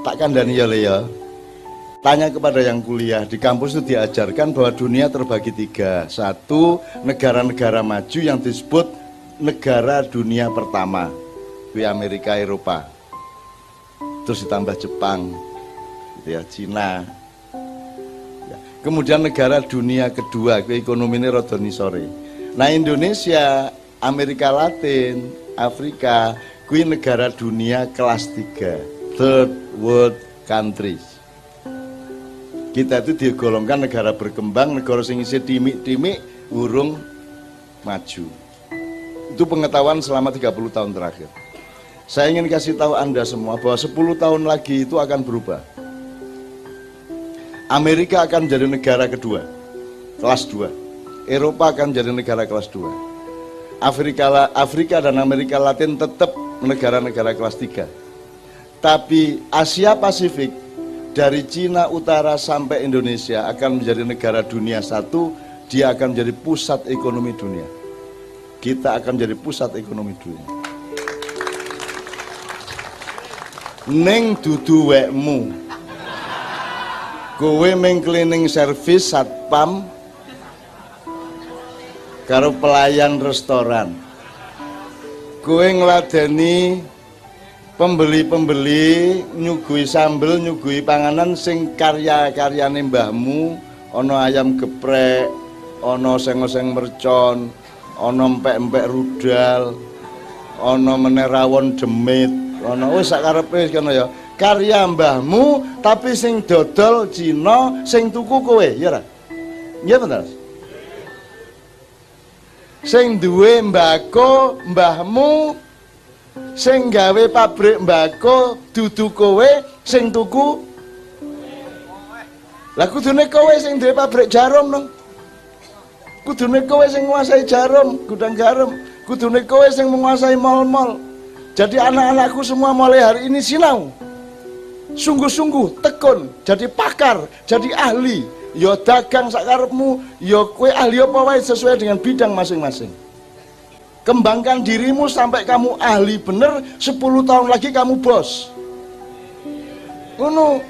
Tak kandani ya Le ya. Tanya kepada yang kuliah, di kampus itu diajarkan bahwa dunia terbagi tiga. Satu, negara-negara maju yang disebut negara dunia pertama, di Amerika, Eropa. Terus ditambah Jepang, gitu ya, Cina. Ya. Kemudian negara dunia kedua, ekonomi ini rodoni sore. Nah Indonesia, Amerika Latin, Afrika, kui negara dunia kelas 3, third world countries. Kita itu digolongkan negara berkembang, negara sing isih timik-timik urung maju. Itu pengetahuan selama 30 tahun terakhir. Saya ingin kasih tahu Anda semua bahwa 10 tahun lagi itu akan berubah. Amerika akan menjadi negara kedua, kelas 2. Eropa akan menjadi negara kelas 2. Afrika dan Amerika Latin tetap negara-negara kelas 3. Tapi Asia Pasifik dari Cina Utara sampai Indonesia akan menjadi negara dunia satu, dia akan menjadi pusat ekonomi dunia. Kita akan menjadi pusat ekonomi dunia. Neng dudu wekmu. Kowe meng cleaning service satpam karo pelayan restoran. Kowe ngladeni pembeli-pembeli nyugui sambel, nyugui panganan sing karya-karyane mbahmu, ono ayam geprek, ono oseng-oseng mercon, ono empek-empek rudal, ono meneh rawon demit, ono wis sak karepe kono ya. Karya mbahmu tapi sing dodol Cina, sing tuku kowe, ya ora? Iya bener. Sing duwe mbako mbahmu, sing gawe pabrik mbako dudu kowe, sing tuku lah kudune kowe sing duwe pabrik jarum dong. Kudune kowe sing nguasai jarum, gudang garam. Kudune kowe sing menguasai mal-mal. Jadi anak-anakku semua mulai hari ini sinau, sungguh-sungguh tekun, jadi pakar, jadi ahli. Yo dagang sakarepmu, yo kowe ahli apa wae sesuai dengan bidang masing-masing. Kembangkan dirimu sampai kamu ahli bener, 10 tahun lagi kamu bos. Ngono.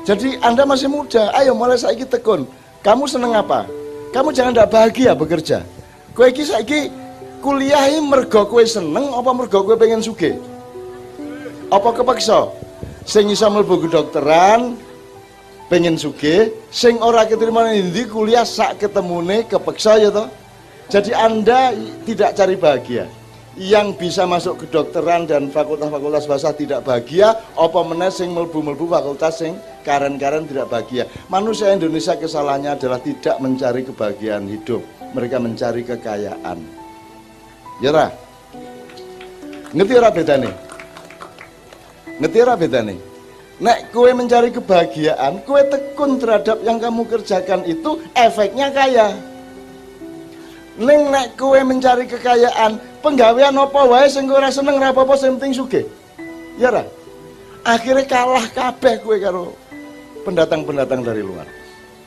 Jadi Anda masih muda, ayo mulai saiki tekun. Kamu seneng apa? Kamu jangan tidak bahagia bekerja. Kowe iki saiki kuliahi mergo kowe seneng apa mergo kowe pengen sugih? Apa kepaksa? Sing iso mlebu kedokteran pengen sugih, sing ora keterima ndi kuliah sak ketemune kepeksa ya toh. Jadi Anda tidak cari bahagia. Yang bisa masuk kedokteran dan fakultas-fakultas bahasa tidak bahagia, apa meneh sing mlebu-mlebu fakultas sing karen-karen tidak bahagia. Manusia Indonesia kesalahannya adalah tidak mencari kebahagiaan hidup. Mereka mencari kekayaan. Ya ora? Ngerti ora bedane? Ngerti ora bedane? Nek kowe mencari kebahagiaan, kowe tekun terhadap yang kamu kerjakan itu efeknya kaya. Ning nek kowe mencari kekayaan, penggawean apa wae sing kowe ora seneng ora apa-apa sing penting sugih. Ya ora? Akhirnya kalah kabeh kowe karo pendatang-pendatang dari luar.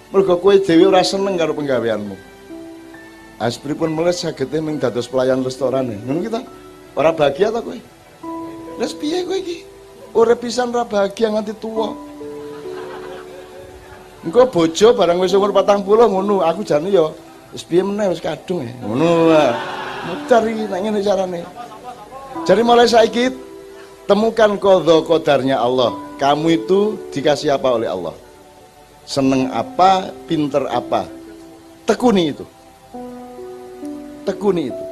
Mergo kowe dhewe ora seneng karo penggaweanmu. Aspripun mulai sagete ming dados pelayan restoran. Ngono kita. Ora bahagia ta kowe? Wes piye kowe iki? Urip pisan ora bahagia nganti tuwa. Engko bojo barang wis umur 40 ngono, aku jane ya wis piye meneh wis kadung ya. Ngono lah. Mutar iki nek ngene carane. Jadi mulai saiki temukan qadha qadarnya Allah. Kamu itu dikasih apa oleh Allah? Seneng apa, pinter apa? Tekuni itu. Tekuni itu.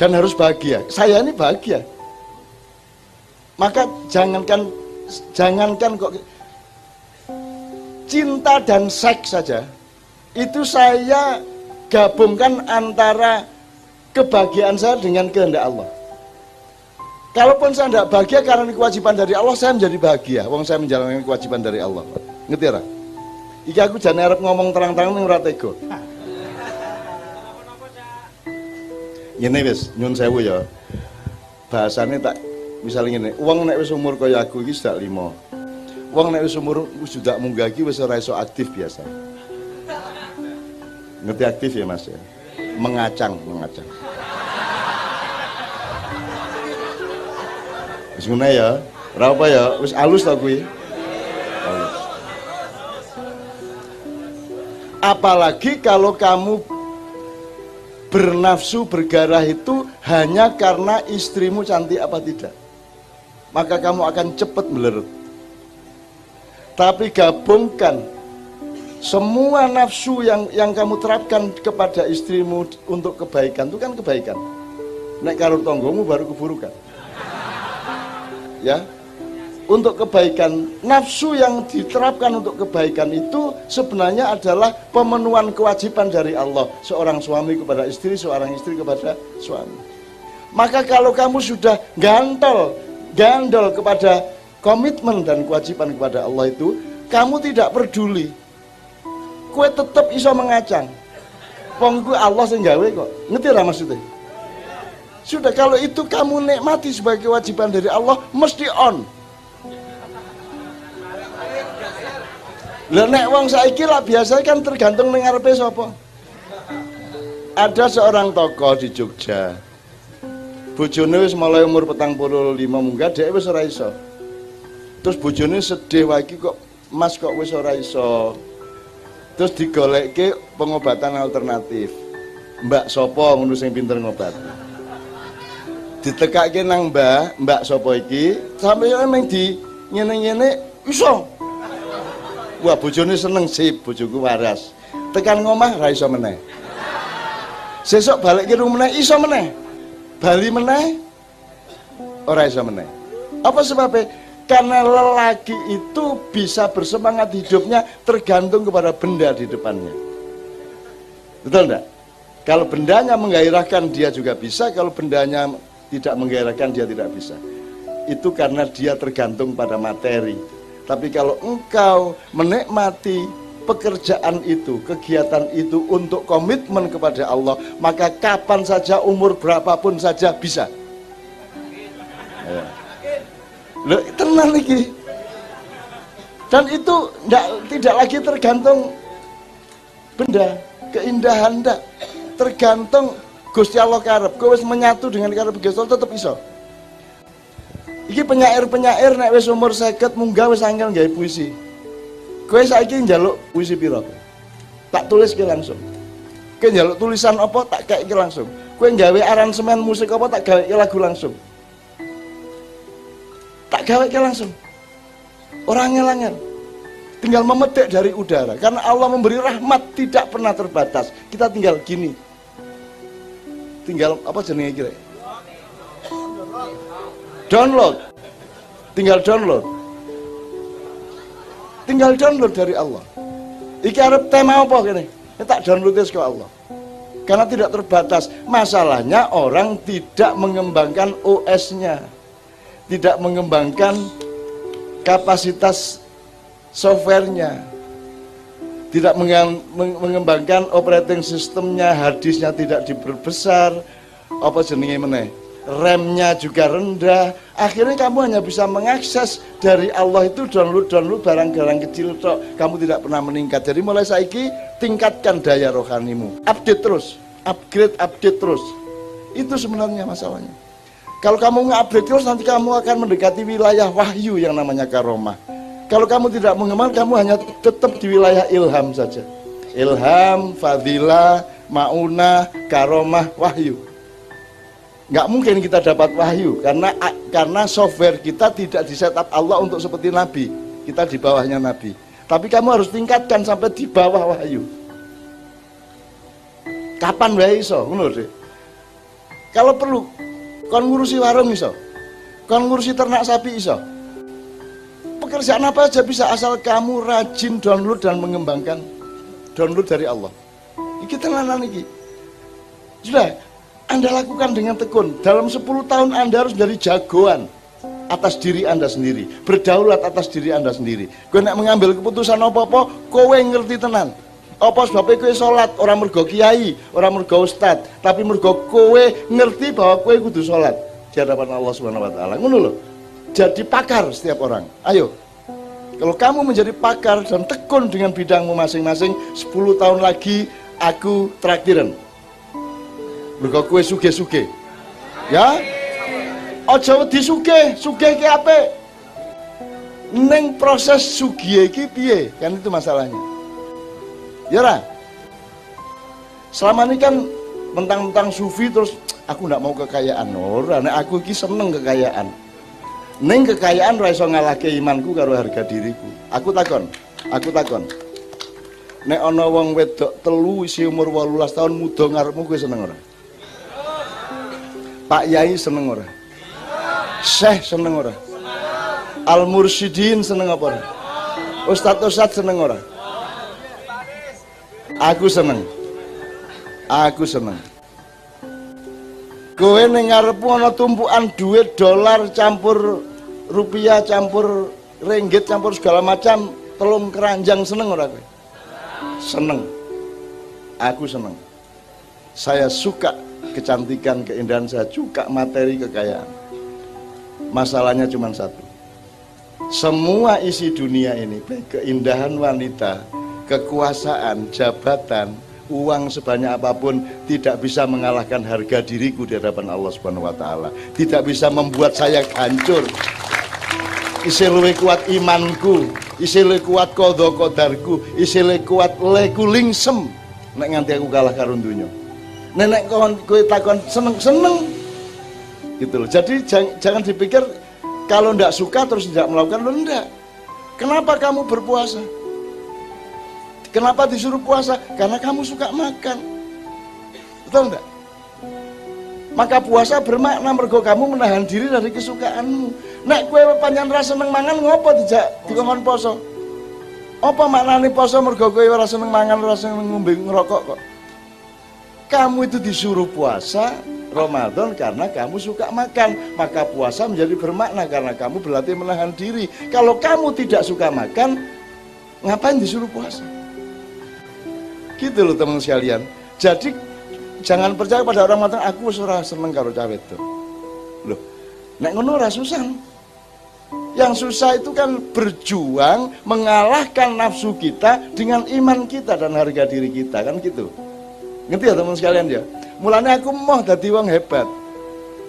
Dan harus bahagia. Saya ini bahagia. Maka jangankan kok cinta dan seks saja. Itu saya gabungkan antara kebahagiaan saya dengan kehendak Allah. Kalaupun saya tidak bahagia karena kewajiban dari Allah, saya menjadi bahagia. Wong saya menjalankan kewajiban dari Allah. Ngerti ora? Iki aku jane arep ngomong terang-terang ning ora tega. Ngene wis, nyun sewu ya. Bahasane tak misalnya ngene, wong nek wis umur kaya aku iki sudah 5. Wong nek wis umur sudah munggah iki wis ora iso aktif biasa. Ngerti aktif ya Mas ya? Mengacang. Wis ngene ya. Ora apa ya, wis halus ta kuwi. Halus. Apalagi kalau kamu bernafsu bergarah itu hanya karena istrimu cantik apa tidak, maka kamu akan cepat melerut. Tapi gabungkan semua nafsu yang kamu terapkan kepada istrimu untuk kebaikan, itu kan kebaikan. Nek karo tonggomu baru keburukan. Ya, untuk kebaikan, nafsu yang diterapkan untuk kebaikan itu sebenarnya adalah pemenuhan kewajiban dari Allah, seorang suami kepada istri, seorang istri kepada suami. Maka kalau kamu sudah gandol kepada komitmen dan kewajiban kepada Allah itu, kamu tidak peduli, kue tetap iso mengacang. Pongku Allah sing gawe kok. Ngerti lah maksudnya? Sudah, kalau itu kamu nikmati sebagai kewajiban dari Allah, mesti on. Lah nek wong saiki lah biasa kan tergantung ning ngarepe sapa. Ada seorang tokoh di Jogja. Bojone wis mulai umur 45 munggah, dhek wis ora iso. Terus bojone sedih wae kok, Mas kok wis ora iso. Terus digolekke pengobatan alternatif. Mbak sapa ngono sing pinter ngobat. Ditekake nang mbak sapa iki, sampe emang di ngene-ngene iso. Wah, bojone seneng, sip, bojoku waras. Tekan ngomah ra iso meneh. Sesuk balik ke rumah meneh iso meneh. Bali meneh ora iso meneh. Apa sebabnya? Karena lelaki itu bisa bersemangat hidupnya tergantung kepada benda di depannya. Betul enggak? Kalau bendanya menggairahkan dia juga bisa, kalau bendanya tidak menggairahkan dia tidak bisa. Itu karena dia tergantung pada materi. Tapi kalau engkau menikmati pekerjaan itu, kegiatan itu untuk komitmen kepada Allah, maka kapan saja, umur berapapun saja bisa. Ya. Loh, tenang lagi. Dan itu tidak lagi tergantung benda, keindahan enggak. Tergantung Gusti Allah karep, kowe wis menyatu dengan karep Gusti Allah tetep iso. Iki penyair-penyair nek wis umur 50 munggah wis angel gawe puisi. Kowe saiki njaluk puisi pira? Tak tulis ke langsung. Kowe njaluk tulisan apa tak kaeke langsung. Kowe gawe aransemen musik apa tak gawe lagu langsung. Tak gawe langsung. Ora angel-angel. Tinggal memetik dari udara. Karena Allah memberi rahmat tidak pernah terbatas. Kita tinggal gini. Tinggal apa jenenge kira? Download. Tinggal download. Tinggal download dari Allah. Iki arep tema apa kene? Tak download ke Allah. Karena tidak terbatas. Masalahnya orang tidak mengembangkan OS-nya. Tidak mengembangkan kapasitas softwarenya, tidak mengembangkan operating sistemnya, harddisknya tidak diperbesar, apa jenenge meneh, RAM-nya juga rendah. Akhirnya kamu hanya bisa mengakses dari Allah itu download barang-barang kecil tok. Kamu tidak pernah meningkat. Jadi mulai saiki tingkatkan daya rohanimu, update terus, upgrade terus. Itu sebenarnya masalahnya. Kalau kamu nge-upgrade terus, nanti kamu akan mendekati wilayah wahyu yang namanya karomah. Kalau kamu tidak mengemar, kamu hanya tetap di wilayah ilham saja. Ilham, fadilah, maunah, karomah, wahyu. Nggak mungkin kita dapat wahyu, karena software kita tidak di-setup Allah untuk seperti Nabi. Kita di bawahnya Nabi. Tapi kamu harus tingkatkan sampai di bawah wahyu. Kapan wae iso, ngono deh. Kalau perlu, kon ngurusi warung iso, kon ngurusi ternak sapi iso. Pekerjaan apa aja bisa asal kamu rajin download dan mengembangkan download dari Allah. Iki tenanan iki. Sudah, Anda lakukan dengan tekun. Dalam 10 tahun Anda harus dari jagoan atas diri Anda sendiri, berdaulat atas diri Anda sendiri. Kowe nek mengambil keputusan apa-apa, kowe ngerti tenan. Apa sebabnya kowe sholat, orang mergo kiai, orang mergo ustad, tapi mergo kowe ngerti bahwa kowe kudu sholat di hadapan Allah Subhanahu wa taala. Ngono lho. Jadi pakar setiap orang. Ayo. Kalau kamu menjadi pakar dan tekun dengan bidangmu masing-masing, 10 tahun lagi aku traktiran. Mergo kowe sugih-sugih. Ya? Aja wedi sugih ki apik. neng proses sugih iki piye? Kan itu masalahnya. Ya ora? Selama ini kan mentang-mentang sufi terus aku ndak mau kekayaan. Ora, nek aku iki seneng kekayaan. Neng kekayaan ora iso ngalahke imanku karo harga diriku. Aku takon. Nek ana wong wedok telu isi umur 18 tahun muda ngarepmu kowe seneng ora? Pak Yai seneng ora? Syekh seneng ora? Al Mursyidin seneng apa ora? Ustadz seneng ora? Aku seneng. Kowe ning ngarepmu ana tumpukan duit dolar campur rupiah campur ringgit campur segala macam telung keranjang seneng ora kowe? Seneng. Aku seneng. Saya suka kecantikan, keindahan, saya suka materi, kekayaan. Masalahnya cuma satu. Semua isi dunia ini, baik keindahan wanita, kekuasaan, jabatan, uang sebanyak apapun tidak bisa mengalahkan harga diriku di hadapan Allah Subhanahu wa taala. Tidak bisa membuat saya hancur. Isih luwih kuat imanku, isih luwih kuat qadha qadarku, isih luwih kuat leku lingsem nek nganti aku kalah karo donya. Nek kowe takon seneng gitu loh. Jadi jangan dipikir kalau ndak suka terus tidak melakukan. Lo ndak. Kenapa kamu berpuasa? Kenapa disuruh puasa? Karena kamu suka makan. Betul enggak? Maka puasa bermakna mergo kamu menahan diri dari kesukaanmu. Nek kowe pancen ra seneng mangan ngopo dijak dikon poso? Apa maknane poso mergo kowe ora seneng mangan, ora seneng ngombe ngerokok kok? Kamu itu disuruh puasa Ramadan karena kamu suka makan, maka puasa menjadi bermakna karena kamu berlatih menahan diri. Kalau kamu tidak suka makan, ngapain disuruh puasa? Gitu loh teman sekalian. Jadi jangan percaya pada orang mengatakan aku ora seneng karo cah wedok. Loh, nek ngono ora susah. Yang susah itu kan berjuang mengalahkan nafsu kita dengan iman kita dan harga diri kita, kan gitu. Ngerti ya teman sekalian ya? Mulanya aku mau dadi wong hebat.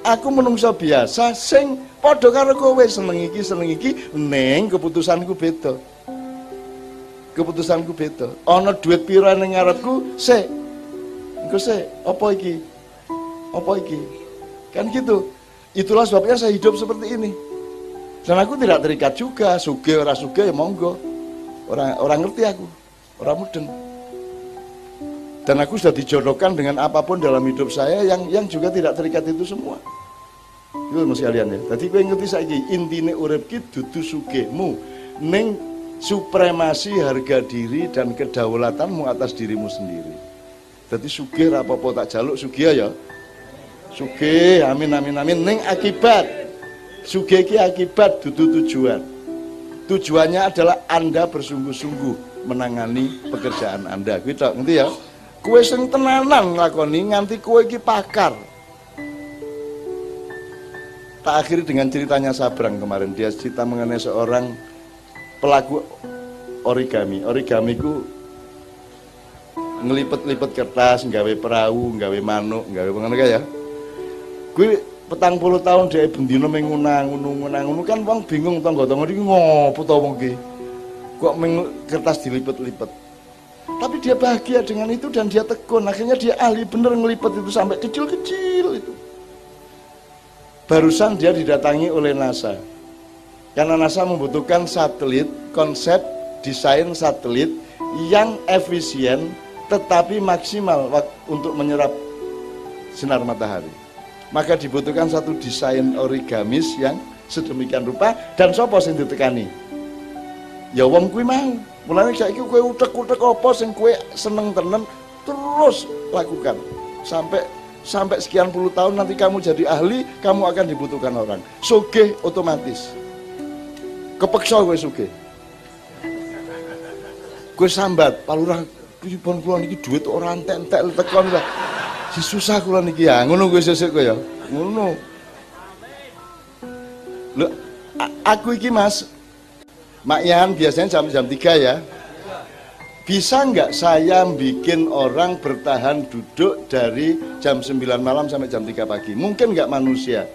Aku menungso biasa sing padha karo kowe seneng iki ning keputusanku beda. Ana duit pira ning ngarepku, sik. Engko sik, apa iki? Kan gitu. Itulah sebabnya saya hidup seperti ini. Dan aku tidak terikat juga, sugih ora sugih ya monggo. Orang ngerti aku, orang mudeng. Dan aku sudah dijodohkan dengan apapun dalam hidup saya yang juga tidak terikat itu semua. Itu mas kalian ya. Jadi kowe ngerti saiki intine urip ki dudu sugihmu, ning supremasi harga diri dan kedaulatanmu atas dirimu sendiri. Jadi sugih ra apa-apa tak jaluk sugih ya. Sugih, amin ning akibat. Sugih ki akibat dudu tujuan. Tujuannya adalah Anda bersungguh-sungguh menangani pekerjaan Anda. Kuwi tok, ngerti ya? Kowe sing tenanan nglakoni nganti kowe iki pakar. Tak akhiri dengan ceritanya Sabrang kemarin. Dia cerita mengenai seorang pelaku origami. Origami ku ngelipet-lipet kertas, nggawe perahu, nggawe manuk, nggawe ngono ya. Kuwi 40 tahun dia bendina mengunang kan wong bingung tangga-tangga iki ngopo to wong iki. Kok kertas dilipet-lipet. Tapi dia bahagia dengan itu dan dia tekun. Akhirnya dia ahli bener ngelipet itu sampai kecil-kecil itu. Barusan dia didatangi oleh NASA. Karena NASA membutuhkan satelit, konsep desain satelit yang efisien tetapi maksimal untuk menyerap sinar matahari. Maka dibutuhkan satu desain origamis yang sedemikian rupa dan sapa sing ditekani? Ya wong kuwi mau. Mulane saiki kowe utek-utek apa sing kowe seneng tenan terus lakukan. Sampai sekian puluh tahun nanti kamu jadi ahli, kamu akan dibutuhkan orang. Sugih otomatis. Kepeksa kowe sugih. Kowe sambat, palurah pripun kula niki dhuwit ora entek-entek tekon lah. Si susah kula niki ya. Ngono kowe sesuk kowe ya. Ngono. Lho, aku iki Mas Mak Yan biasanya jam 3 ya. Bisa nggak saya bikin orang bertahan duduk dari jam 9 malam sampai jam 3 pagi? Mungkin nggak manusia?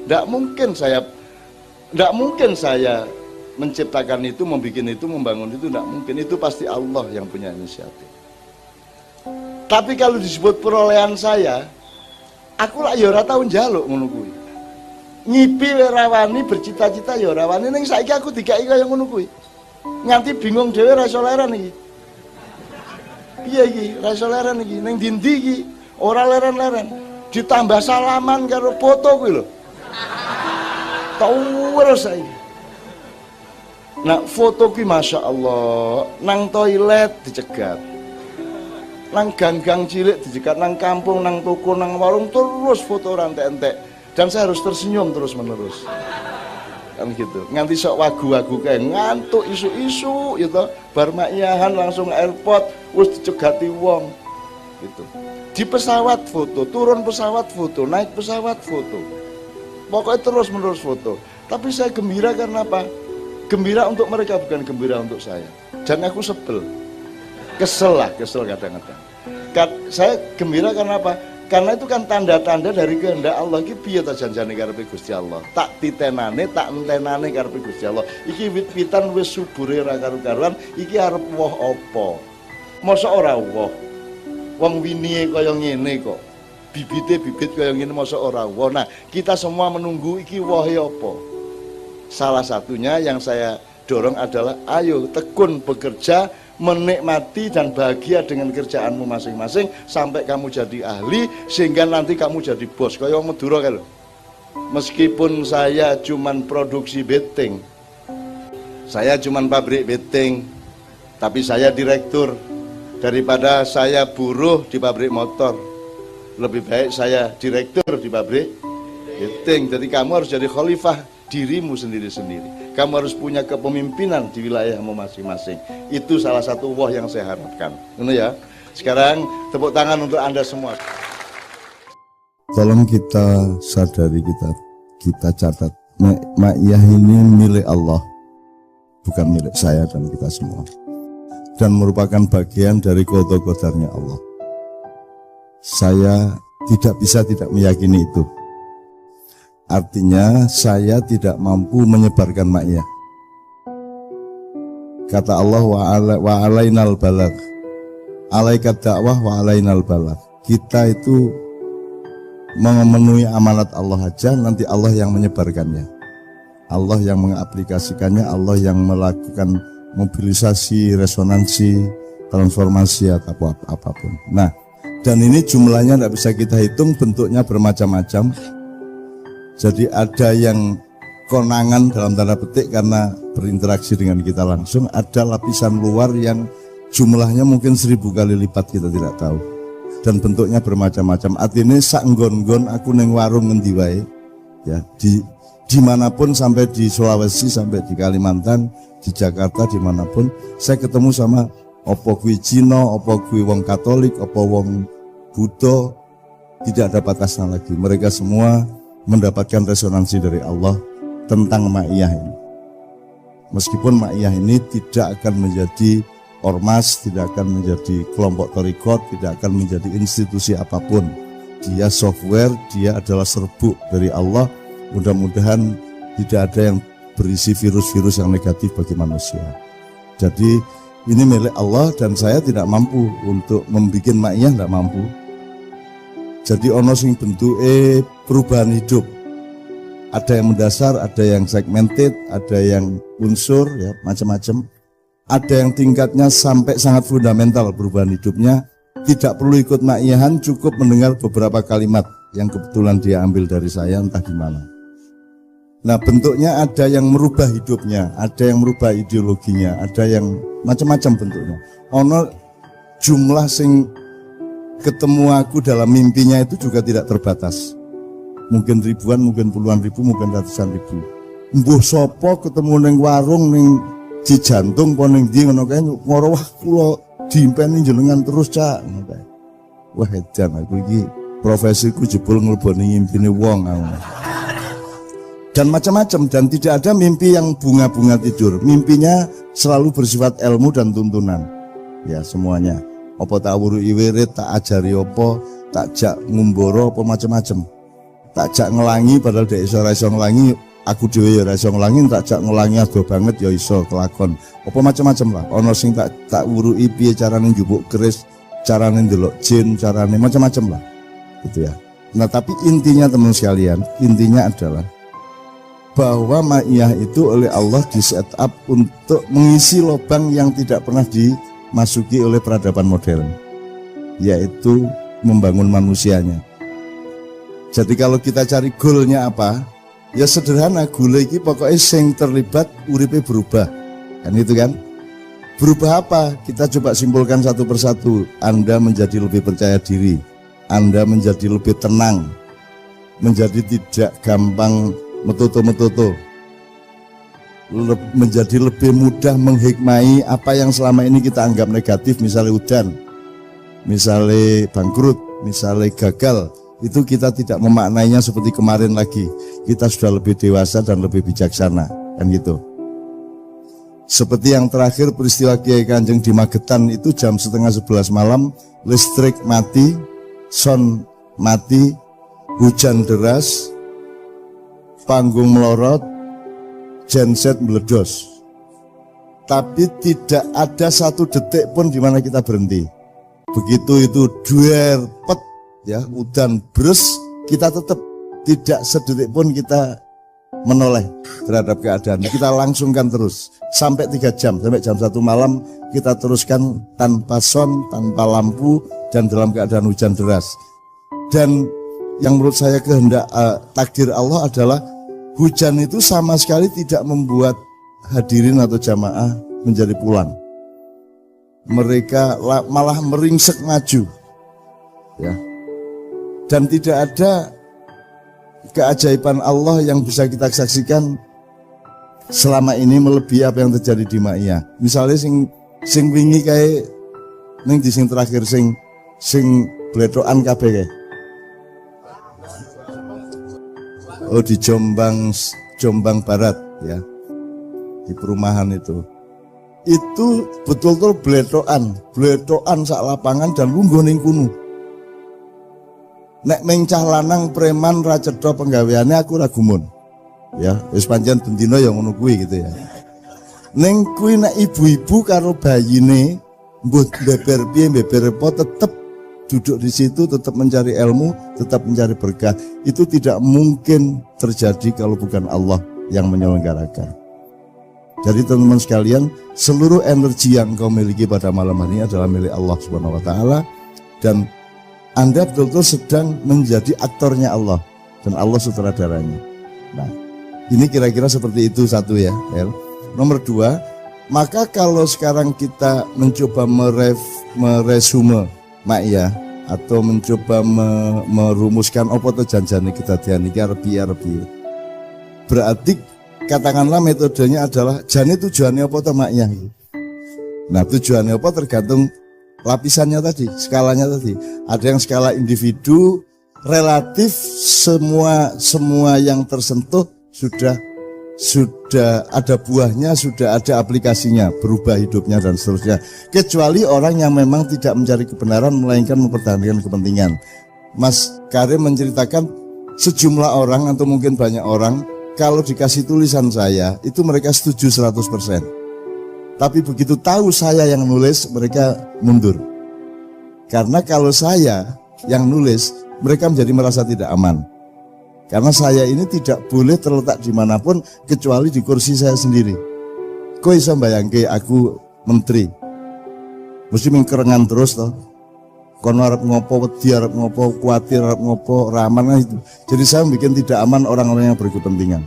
Nggak mungkin saya Tidak mungkin saya menciptakan itu, membuat itu, membangun itu, tidak mungkin. Itu pasti Allah yang punya inisiatif. Tapi kalau disebut perolehan saya, aku lah ya ora tau njaluk ngono kuwi. Ngipi rawani bercita-cita ya rawani, ning saiki aku dikai kaya ngono kuwi. Nganti bingung dhewe ra iso leren iki. Piye iki? Ra iso leren iki. Ning ndi iki? Ora leren-leren. Ditambah salaman karo foto kuwi lho. Terus saiki. Nah foto ki Masya Allah, nang toilet dicegat, nang gang-gang cilik dicegat, nang kampung, nang toko, nang warung, terus foto rantek-entek. Dan saya harus tersenyum terus menerus. Kan gitu, nganti sok wagu-wagu kayak ngantuk isu-isu gitu, bar makiyahan langsung airport, wis dicegati wong gitu. Di pesawat foto, turun pesawat foto, naik pesawat foto, pokoknya terus menerus foto. Tapi saya gembira karena apa? Gembira untuk mereka, bukan gembira untuk saya. Dan aku sebel, kesel kadang-kadang. Saya gembira karena apa? Karena itu kan tanda-tanda dari kehendak Allah. Iki piye ta janjane karepe Gusti Allah? Tak titenane, tak entenane karepe Gusti Allah. Iki wit-witan wis subure ra karu-karuan, iki arep woh apa? Mosok ora woh. Wong winie kaya ngene kok. Bibite bibit kaya ngene mosok ora woh. Nah, kita semua menunggu iki wohe apa? Salah satunya yang saya dorong adalah ayo tekun bekerja, menikmati dan bahagia dengan kerjaanmu masing-masing sampai kamu jadi ahli, sehingga nanti kamu jadi bos. Kayak orang Madura kan. Meskipun saya cuman produksi beting, saya cuman pabrik beting, tapi saya direktur. Daripada saya buruh di pabrik motor, lebih baik saya direktur di pabrik beting. Jadi kamu harus jadi khalifah dirimu sendiri-sendiri. Kamu harus punya kepemimpinan di wilayahmu masing-masing. Itu salah satu wah yang saya harapkan. Ini ya. Sekarang tepuk tangan untuk Anda semua. Tolong kita sadari, kita catat, Ma'iyah ini milik Allah, bukan milik saya dan kita semua, dan merupakan bagian dari qada-qadarnya Allah. Saya tidak bisa tidak meyakini itu. Artinya saya tidak mampu menyebarkan Ma'iyah. Kata Allah wa alainal balagh, alaikat dakwah wa alainal balagh. Kita itu memenuhi amanat Allah aja, nanti Allah yang menyebarkannya, Allah yang mengaplikasikannya, Allah yang melakukan mobilisasi, resonansi, transformasi atau apapun. Nah, dan ini jumlahnya tidak bisa kita hitung, bentuknya bermacam-macam. Jadi ada yang konangan dalam tanda petik karena berinteraksi dengan kita langsung, ada lapisan luar yang jumlahnya mungkin 1000 kali lipat, kita tidak tahu. Dan bentuknya bermacam-macam. Artinya sak nggon-nggon aku neng warung ngendi wae, ya, dimanapun, sampai di Sulawesi, sampai di Kalimantan, di Jakarta, dimanapun saya ketemu sama opo kuwi Cina, opo kuwi wong Katolik, opo wong Buddha, tidak ada batasnya lagi. Mereka semua mendapatkan resonansi dari Allah tentang Ma'iyah ini. Meskipun Ma'iyah ini tidak akan menjadi ormas, tidak akan menjadi kelompok tarikot, tidak akan menjadi institusi apapun. Dia software, dia adalah serbuk dari Allah. Mudah-mudahan tidak ada yang berisi virus-virus yang negatif bagi manusia. Jadi ini milik Allah dan saya tidak mampu untuk membuat Ma'iyah, tidak mampu. Jadi ono sing bentuke perubahan hidup. Ada yang mendasar, ada yang segmented, ada yang unsur, ya, macam-macam. Ada yang tingkatnya sampai sangat fundamental perubahan hidupnya. Tidak perlu ikut Ma'iyahan, cukup mendengar beberapa kalimat yang kebetulan dia ambil dari saya entah di mana. Nah, bentuknya ada yang merubah hidupnya, ada yang merubah ideologinya, ada yang macam-macam bentuknya. Ono jumlah sing ketemu aku dalam mimpinya itu juga tidak terbatas. Mungkin ribuan, mungkin puluhan ribu, mungkin ratusan ribu. Mbuh sopo ketemu neng warung, neng di jantung, po neng di ngono kae ngoro, wah kula diimpeni jenengan terus cak. Wah edan aku iki profesiku jebul ngleboni ngimpine wong aku. Dan macam-macam, dan tidak ada mimpi yang bunga-bunga tidur. Mimpinya selalu bersifat ilmu dan tuntunan. Ya semuanya. Apa tak wurui wirid, tak ajari apa, tak jak ngumboro apa macam-macam. Tak jak ngelangi padahal dek iso ngelangi, aku dhewe ya ora iso ngulangi, tak jak ngulangi ado banget ya iso kelakon. Apa macam-macam lah. Ono sing tak wuruki piye carane njupuk keris, carane ndelok jin, carane macam-macam lah. Gitu ya. Nah, tapi intinya teman sekalian, intinya adalah bahwa ma'iyah itu oleh Allah di set up untuk mengisi lubang yang tidak pernah dimasuki oleh peradaban modern, yaitu membangun manusianya. Jadi kalau kita cari goalnya apa, ya sederhana, goal ini pokoknya sing terlibat uripe berubah, kan itu kan? Berubah apa? Kita coba simpulkan satu persatu. Anda menjadi lebih percaya diri, Anda menjadi lebih tenang, menjadi tidak gampang metoto-metoto, menjadi lebih mudah menghikmai apa yang selama ini kita anggap negatif, misalnya udan, misalnya bangkrut, misalnya gagal, itu kita tidak memaknainya seperti kemarin lagi. Kita sudah lebih dewasa dan lebih bijaksana, kan gitu. Seperti yang terakhir peristiwa Kiai Kanjeng di Magetan itu jam 10:30 malam, listrik mati, sound mati, hujan deras, panggung melorot, genset meledos. Tapi tidak ada satu detik pun di mana kita berhenti. Begitu itu duer pet ya, udan bres, kita tetap tidak sedetik pun kita menoleh terhadap keadaan. Kita langsungkan terus sampai 3 jam, sampai jam 1 malam kita teruskan tanpa sound, tanpa lampu, dan dalam keadaan hujan deras. Dan yang menurut saya kehendak takdir Allah adalah hujan itu sama sekali tidak membuat hadirin atau jamaah menjadi pulang. Mereka malah meringsek maju, ya. Dan tidak ada keajaiban Allah yang bisa kita saksikan selama ini melebihi apa yang terjadi di Ma'iyah. Misalnya sing wingi kayak ning di sing terakhir sing bletokan kabeh kae. Oh, di Jombang Barat ya, di perumahan itu betul-betul bletokan sak lapangan dan lungguh ning kuno. Nek mencah lanang preman ra cetha penggaweane aku ra gumun. Ya, wis pancen bendina ya ngono kuwi gitu ya. Ning kuwi nek ibu-ibu karo bayine mbuh beber piye beber apa tetep duduk di situ, tetap mencari ilmu, tetap mencari berkah. Itu tidak mungkin terjadi kalau bukan Allah yang menyelenggarakan. Jadi teman-teman sekalian, seluruh energi yang kau miliki pada malam hari ini adalah milik Allah Subhanahu wa taala, dan Anda betul-betul sedang menjadi aktornya Allah dan Allah sutradaranya. Nah, ini kira-kira seperti itu satu ya, El. Nomor 2, maka kalau sekarang kita mencoba meresume Ma'iyah atau mencoba merumuskan apa itu janjane kedadian iki arep berarti katakanlah metodenya adalah jane tujuannya apa to Ma'iyah. Nah, tujuannya apa tergantung lapisannya tadi, skalanya tadi. Ada yang skala individu, relatif semua yang tersentuh sudah ada buahnya, sudah ada aplikasinya, berubah hidupnya dan seterusnya. Kecuali orang yang memang tidak mencari kebenaran melainkan mempertahankan kepentingan. Mas Karim menceritakan sejumlah orang atau mungkin banyak orang kalau dikasih tulisan saya itu mereka setuju 100%. Tapi begitu tahu saya yang nulis, mereka mundur. Karena kalau saya yang nulis, mereka menjadi merasa tidak aman. Karena saya ini tidak boleh terletak dimanapun kecuali di kursi saya sendiri. Kok bisa bayangke aku menteri, mesti mengkerengan terus toh. Kono arep ngopo, wedi arep ngopo, kuatir arep ngopo, raman itu. Jadi saya bikin tidak aman orang-orang yang berkepentingan.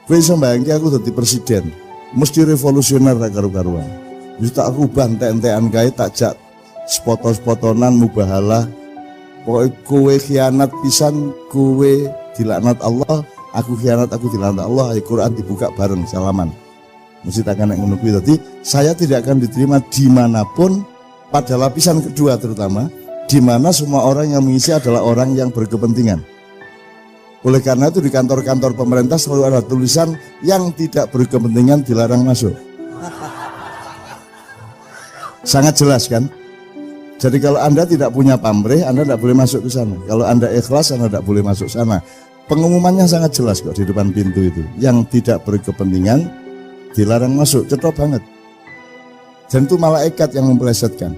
Kok bisa bayangke aku jadi presiden, mesti revolusioner tak karu-karuan. Jadi tak rubah entek-entekan kae, tak jak spot-spotonan mubahalah. Pokoknya kowe khianat pisan, kowe dilaknat Allah, aku khianat, aku dilaknat Allah. Al-Quran dibuka bareng salaman. Mesti tak kena ngono kuwi. Dadi saya tidak akan diterima dimanapun, pada lapisan kedua terutama, di mana semua orang yang mengisi adalah orang yang berkepentingan. Oleh karena itu di kantor-kantor pemerintah selalu ada tulisan yang tidak berkepentingan dilarang masuk. Sangat jelas kan? Jadi kalau Anda tidak punya pamrih, Anda tidak boleh masuk ke sana. Kalau Anda ikhlas, Anda tidak boleh masuk sana. Pengumumannya sangat jelas kok di depan pintu itu. Yang tidak berkepentingan dilarang masuk, cetok banget. Dan itu malaikat yang mempelesetkan.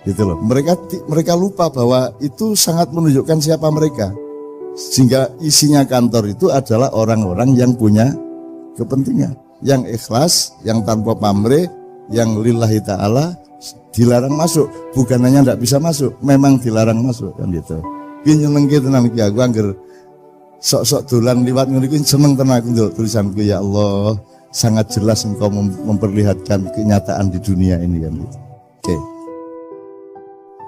Gitu loh. Mereka lupa bahwa itu sangat menunjukkan siapa mereka. Sehingga isinya kantor itu adalah orang-orang yang punya kepentingan, yang ikhlas, yang tanpa pamrih, yang lillahi ta'ala, dilarang masuk. Bukan hanya tidak bisa masuk, memang dilarang masuk kan gitu. Ki nyenengke tenan iki aku angger sok-sok dolan liwat ngono iki seneng tenan aku ndelok tulisanku, ya Allah, sangat jelas engkau memperlihatkan kenyataan di dunia ini kan gitu. Oke.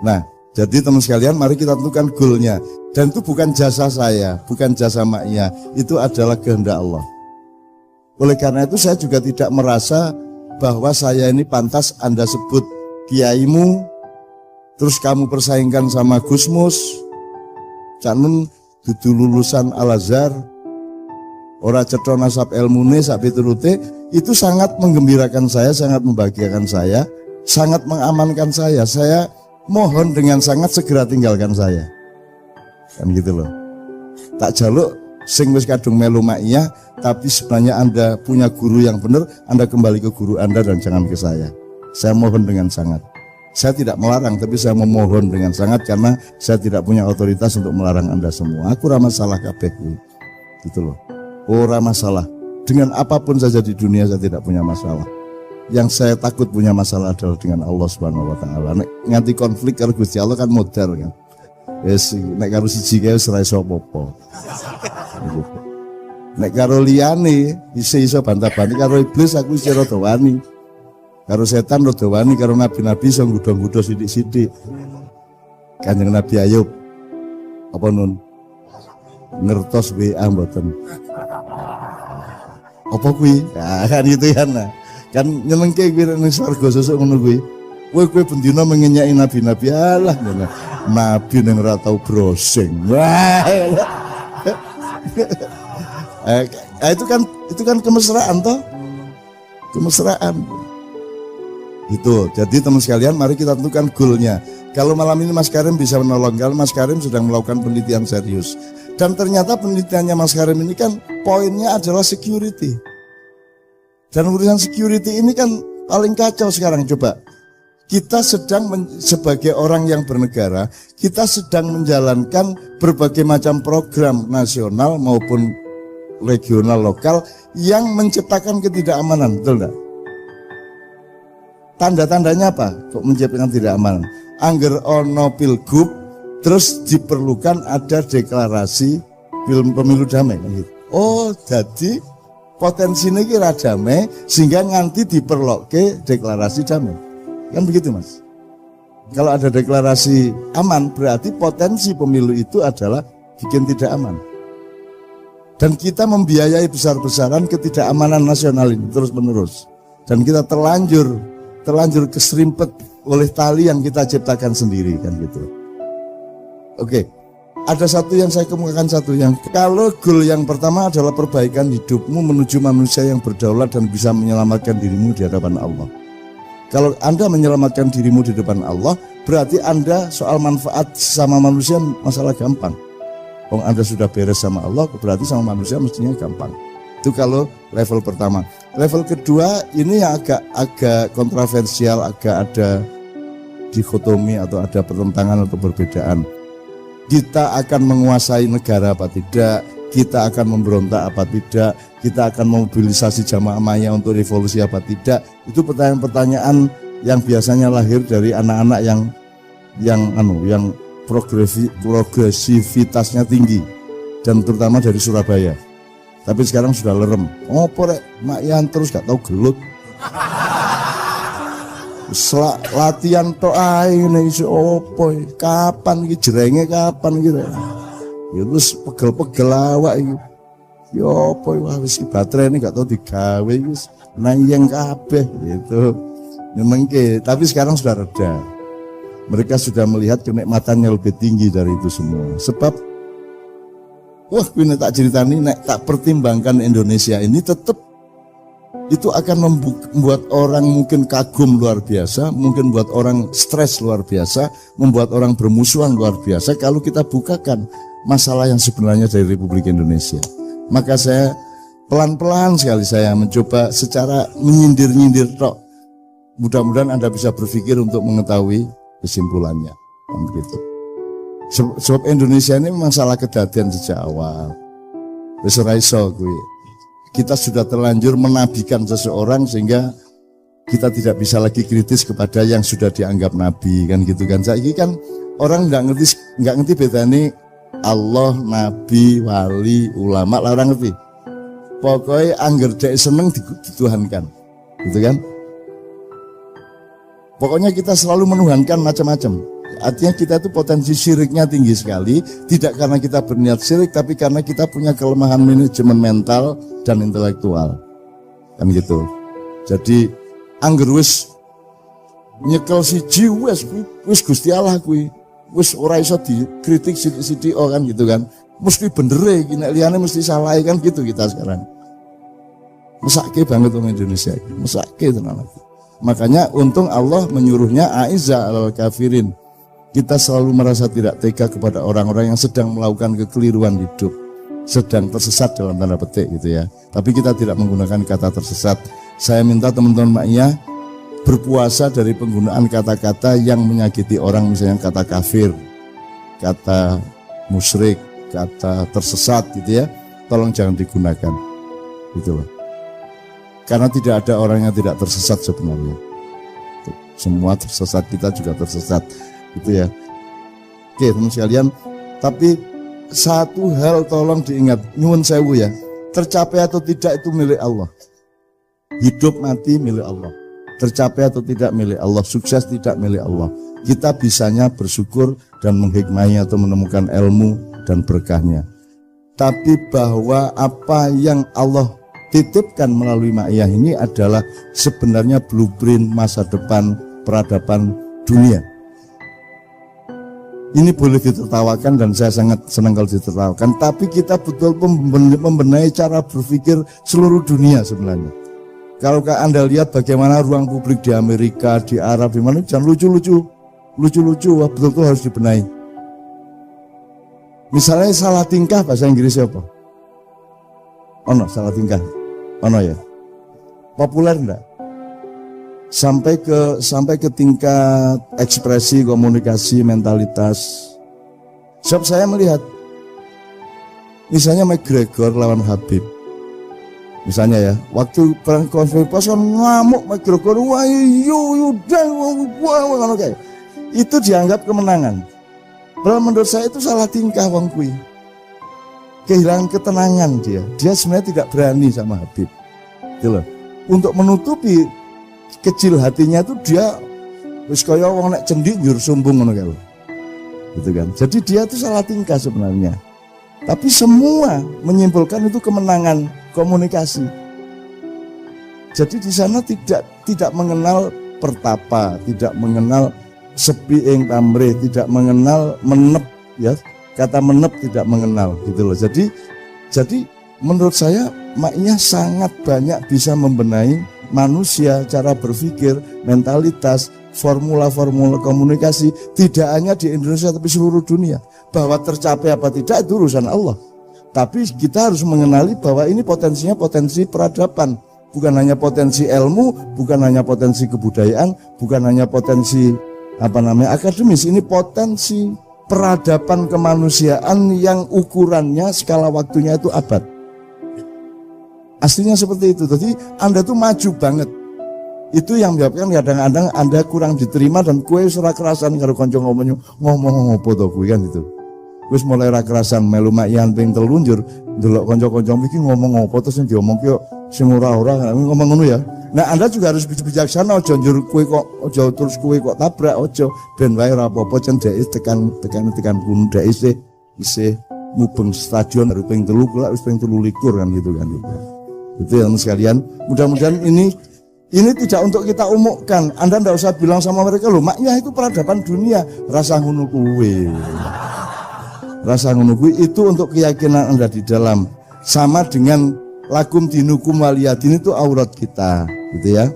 Nah, jadi teman sekalian mari kita tentukan goalnya. Dan itu bukan jasa saya, bukan jasa Ma'iyah, itu adalah kehendak Allah. Oleh karena itu saya juga tidak merasa bahwa saya ini pantas Anda sebut kiaimu, terus kamu persaingkan sama Gusmus, Canun dudu lulusan Al-Azhar, ora cetha nasab ilmune sak piturute, itu sangat menggembirakan saya, sangat membahagiakan saya, sangat mengamankan saya. Saya mohon dengan sangat segera tinggalkan saya. Kan gitu loh. Tak jaluk sing wis kadung melu Ma'iyah, tapi sebenarnya Anda punya guru yang benar, Anda kembali ke guru Anda dan jangan ke saya. Saya mohon dengan sangat. Saya tidak melarang, tapi saya memohon dengan sangat karena saya tidak punya otoritas untuk melarang Anda semua. Aku ramah masalah kabeh gitu loh. Ora masalah. Dengan apapun saja di dunia saya tidak punya masalah. Yang saya takut punya masalah adalah dengan Allah Subhanahu wa taala. Nek nganti konflik karo Gusti Allah kan modal kan. Wis nek karo siji kae wis ora iso apa-apa. Nek karo liyane iso bantah-banti, karo iblis aku isih rada wani. Karo setan rada wani, karo nabi-nabi iso nggodho-nggodho sithik-sithik. Kanjeng Nabi Ayub apa nun ngertos WA mboten. Apa kuwi? Nah, kan gitu kan. Nah. Kan nyenengke kuwi ning swarga sesuk ngono kuwi. Kowe bendina mengenyaki nabi-nabi, alah ngono. Nabi ning ora tau browsing. Wah. Itu kan kemesraan toh. Kemesraan. Itu. Jadi teman sekalian mari kita tentukan goalnya. Kalau malam ini Mas Karim bisa menolong, kalau Mas Karim sedang melakukan penelitian serius. Dan ternyata penelitiannya Mas Karim ini kan poinnya adalah security. Dan urusan security ini kan paling kacau sekarang. Coba kita sedang sebagai orang yang bernegara, kita sedang menjalankan berbagai macam program nasional maupun regional lokal yang menciptakan ketidakamanan, betul enggak? Tanda-tandanya apa kok menciptakan ketidakamanan? Angger ono pilgub, terus diperlukan ada deklarasi pemilu damai gitu. Oh, jadi potensinya kira damai sehingga nganti diperlokke deklarasi damai. Kan begitu Mas. Kalau ada deklarasi aman berarti potensi pemilu itu adalah bikin tidak aman. Dan kita membiayai besar-besaran ketidakamanan nasional ini terus menerus. Dan kita terlanjur keserimpet oleh tali yang kita ciptakan sendiri kan gitu. Oke. Ada satu yang saya kemukakan, satu yang kalau goal yang pertama adalah perbaikan hidupmu menuju manusia yang berdaulat dan bisa menyelamatkan dirimu di hadapan Allah. Kalau Anda menyelamatkan dirimu di depan Allah, berarti Anda soal manfaat sama manusia masalah gampang. Kalau Anda sudah beres sama Allah, berarti sama manusia mestinya gampang. Itu kalau level pertama. Level kedua ini yang agak kontroversial, agak ada dikotomi atau ada pertentangan atau perbedaan. Kita akan menguasai negara apa tidak, kita akan memberontak apa tidak, kita akan memobilisasi jamaah maya untuk revolusi apa tidak. Itu pertanyaan-pertanyaan yang biasanya lahir dari anak-anak yang progresivitasnya tinggi dan terutama dari Surabaya. Tapi sekarang sudah lerem. Ngopo rek Ma'iyah terus gak tahu gelut. Latihan tok ae ngene iso opo kapan iki jerenge kapan iki ya terus pegel-pegel awak iki ya opo wis baterai ini gak tau digawe wis nayeng kabeh gitu nyemengke. Tapi sekarang sudah reda, mereka sudah melihat kenikmatannya lebih tinggi dari itu semua. Sebab wah ini tak ceritani, nek tak pertimbangkan Indonesia ini tetap itu akan membuat orang mungkin kagum luar biasa, mungkin buat orang stres luar biasa, membuat orang bermusuhan luar biasa kalau kita bukakan masalah yang sebenarnya dari Republik Indonesia. Maka saya pelan-pelan sekali saya mencoba secara menyindir-nyindir tok. Mudah-mudahan Anda bisa berpikir untuk mengetahui kesimpulannya. Begitu. Sebab Indonesia ini memang salah kedadian sejak awal. Wis ora iso kuwi. Kita sudah terlanjur menabikan seseorang sehingga kita tidak bisa lagi kritis kepada yang sudah dianggap nabi kan gitu kan. Saiki kan orang nggak ngerti bedane Allah, nabi, wali, ulama, lah orang ngerti. Pokoknya angger dek seneng dituhankan. Gitu kan? Pokoknya kita selalu menuhankan macam-macam. Artinya kita itu potensi syiriknya tinggi sekali, tidak karena kita berniat syirik, tapi karena kita punya kelemahan manajemen mental dan intelektual. Kan gitu. Jadi angger wis nyekel siji wis Gusti Allah kuwi. Wis ora iso dikritik sithik-sithik kan gitu kan. Mesti bener iki nek liyane mesti salah kan gitu kita sekarang. Mesake banget orang Indonesia iki. Mesake tenan aku. Makanya untung Allah menyuruhnya aiza alal kafirin. Kita selalu merasa tidak tega kepada orang-orang yang sedang melakukan kekeliruan hidup, sedang tersesat dalam tanda petik gitu ya. Tapi kita tidak menggunakan kata tersesat. Saya minta teman-teman maknya berpuasa dari penggunaan kata-kata yang menyakiti orang, misalnya kata kafir, kata musyrik, kata tersesat gitu ya. Tolong jangan digunakan. Gitu loh. Karena tidak ada orang yang tidak tersesat sebenarnya. Semua tersesat, kita juga tersesat. Gitu ya. Oke teman sekalian, tapi satu hal tolong diingat, nyuwun sewu ya, tercapai atau tidak itu milik Allah. Hidup mati milik Allah. Tercapai atau tidak milik Allah, sukses tidak milik Allah. Kita bisanya bersyukur dan menghikmati atau menemukan ilmu dan berkahnya. Tapi bahwa apa yang Allah titipkan melalui ma'iyah ini adalah sebenarnya blueprint masa depan peradaban dunia. Ini boleh ditertawakan dan saya sangat senang kalau ditertawakan, tapi kita betul membenahi cara berpikir seluruh dunia sebenarnya. Kalau Anda lihat bagaimana ruang publik di Amerika, di Arab, di mana jangan lucu-lucu, wah betul-betul harus dibenahi. Misalnya salah tingkah bahasa Inggris apa? Ono salah tingkah, ono ya. Populer enggak? Sampai ke tingkat ekspresi, komunikasi, mentalitas. Sebab saya melihat, misalnya McGregor lawan Habib. Misalnya ya, waktu perang konflik pas kan ngamuk McGregor, wah kayak itu dianggap kemenangan. Padahal menurut saya itu salah tingkah wong kuwi. Kehilangan ketenangan dia sebenarnya tidak berani sama Habib. Gitu loh. Untuk menutupi kecil hatinya itu dia wis kaya wong nek cendik njur sombong ngono kae. Gitu kan. Jadi dia itu salah tingkah sebenarnya. Tapi semua menyimpulkan itu kemenangan komunikasi. Jadi di sana tidak mengenal pertapa, tidak mengenal sepi ing tamrih, tidak mengenal menep ya. Kata menep tidak mengenal gitu loh. Jadi menurut saya maknya sangat banyak bisa membenahi manusia, cara berpikir, mentalitas, formula-formula komunikasi, tidak hanya di Indonesia tapi seluruh dunia. Bahwa tercapai apa tidak itu urusan Allah. Tapi kita harus mengenali bahwa ini potensinya potensi peradaban, bukan hanya potensi ilmu, bukan hanya potensi kebudayaan, bukan hanya potensi akademis. Ini potensi peradaban kemanusiaan yang ukurannya skala waktunya itu abad. Aslinya seperti itu. Jadi Anda tuh maju banget. Itu yang menyebabkan kadang-kadang Anda kurang diterima dan kue ora kerasan karo kanca ngomong apa to kuwi kan itu. Wis mulai ra kerasan melu makian ping telunjur ndelok kanca-kanca iki ngomong apa terus sing diomong ki sing ora-ora ngomong ngono ya. Nah, Anda juga harus bijaksana, aja njur kowe kok aja terus kowe kok tabrak aja ben wae ora apa-apa cendhek tekan gunung dhek isih mubeng stadion harus ping 3 kula wis ping 23 kan gitu kan gitu. Itu ya sekalian, mudah-mudahan ini tidak untuk kita umumkan. Anda tidak usah bilang sama mereka, loh maknya itu peradaban dunia. Rasa ngono kuwi. Rasa ngono kuwi itu untuk keyakinan Anda di dalam. Sama dengan lakum dinukum waliyadin itu aurat kita, gitu ya.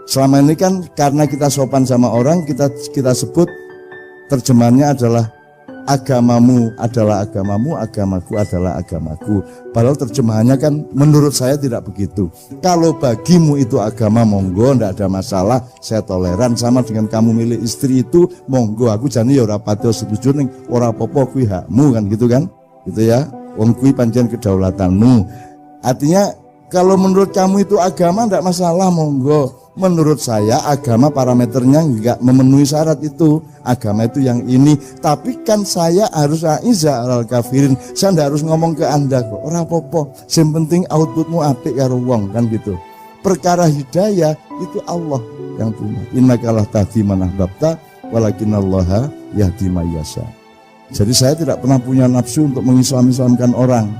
Selama ini kan karena kita sopan sama orang, kita sebut terjemahannya adalah agamamu adalah agamamu, agamaku adalah agamaku. Padahal terjemahannya kan menurut saya tidak begitu. Kalau bagimu itu agama, monggo, ndak ada masalah, saya toleran. Sama dengan kamu milih istri itu, monggo, aku jane ya ora pati setuju ning ora apa-apa kuwi hakmu kan gitu kan. Gitu ya. Wong kuwi pancen kedaulatanmu. Artinya kalau menurut kamu itu agama ndak masalah, monggo. Menurut saya agama parameternya enggak memenuhi syarat itu. Agama itu yang ini. Tapi kan saya harus aiza alal kafirin. Saya enggak harus ngomong ke Anda kok. Ora apa-apa. Yang penting outputmu apik karo wong kan gitu. Perkara hidayah itu Allah yang punya. Innaka la tahdi man ahbabta walakinallaha yahdi may yasha. Jadi saya tidak pernah punya nafsu untuk mengislam-islamkan orang.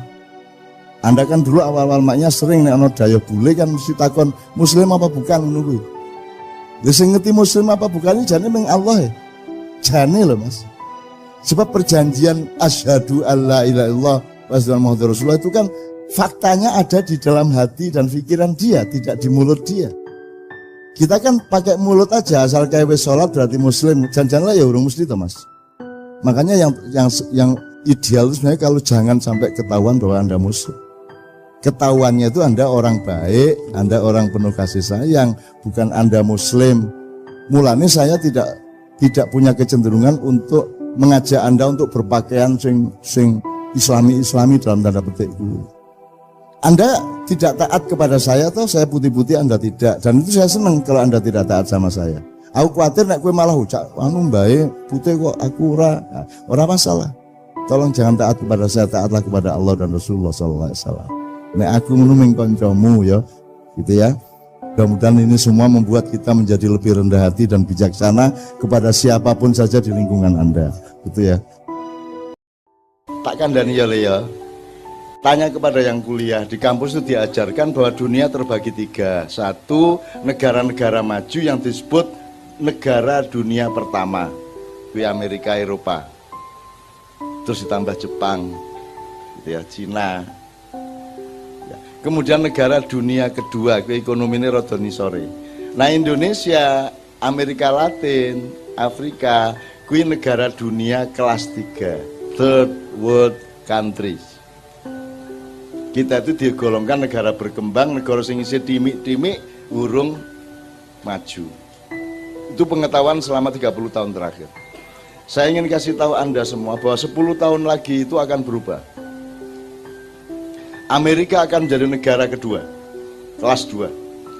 Anda kan dulu awal-awal maknya sering nek ana daya bule kan mesti takon muslim apa bukan ngono kuwi. Lha sing ngerti muslim apa bukan jane meng Allah ya. Jane lho Mas. Sebab perjanjian asyhadu alla ilaha illallah wa asyhadu muhammadar rasulullah itu kan faktanya ada di dalam hati dan pikiran dia, tidak di mulut dia. Kita kan pakai mulut aja asal kayak wis salat berarti muslim. Jangan-jangan ya urung mesti to Mas. Makanya yang ideal itu sebenarnya kalau jangan sampai ketahuan bahwa Anda muslim. Ketahuannya itu Anda orang baik, Anda orang penuh kasih sayang, bukan Anda muslim. Mulanya saya tidak punya kecenderungan untuk mengajak Anda untuk berpakaian sing islami dalam tanda petik. Anda tidak taat kepada saya atau saya putih-putih Anda tidak, dan itu saya senang kalau Anda tidak taat sama saya. Aku khawatir nek kowe malah ucap anu baik putih kok aku ora masalah. Tolong jangan taat kepada saya, taatlah kepada Allah dan Rasulullah sallallahu alaihi wasallam. Nek aku ngono ming kancamu ya, gitu ya. Mudah-mudahan ini semua membuat kita menjadi lebih rendah hati dan bijaksana kepada siapapun saja di lingkungan Anda, gitu ya. Tak kandhani ya Leo. Tanya kepada yang kuliah di kampus itu diajarkan bahwa dunia terbagi 3. 1, negara-negara maju yang disebut negara dunia pertama, di Amerika, Eropa. Terus ditambah Jepang, gitu ya, Cina. Kemudian negara dunia kedua, ekonomi ini rada nisore. Nah Indonesia, Amerika Latin, Afrika, kuwi negara dunia kelas 3, third world countries. Kita itu digolongkan negara berkembang, negara sing isih timik-timik, urung maju. Itu pengetahuan selama 30 tahun terakhir. Saya ingin kasih tahu Anda semua bahwa 10 tahun lagi itu akan berubah. Amerika akan menjadi negara kedua, kelas 2.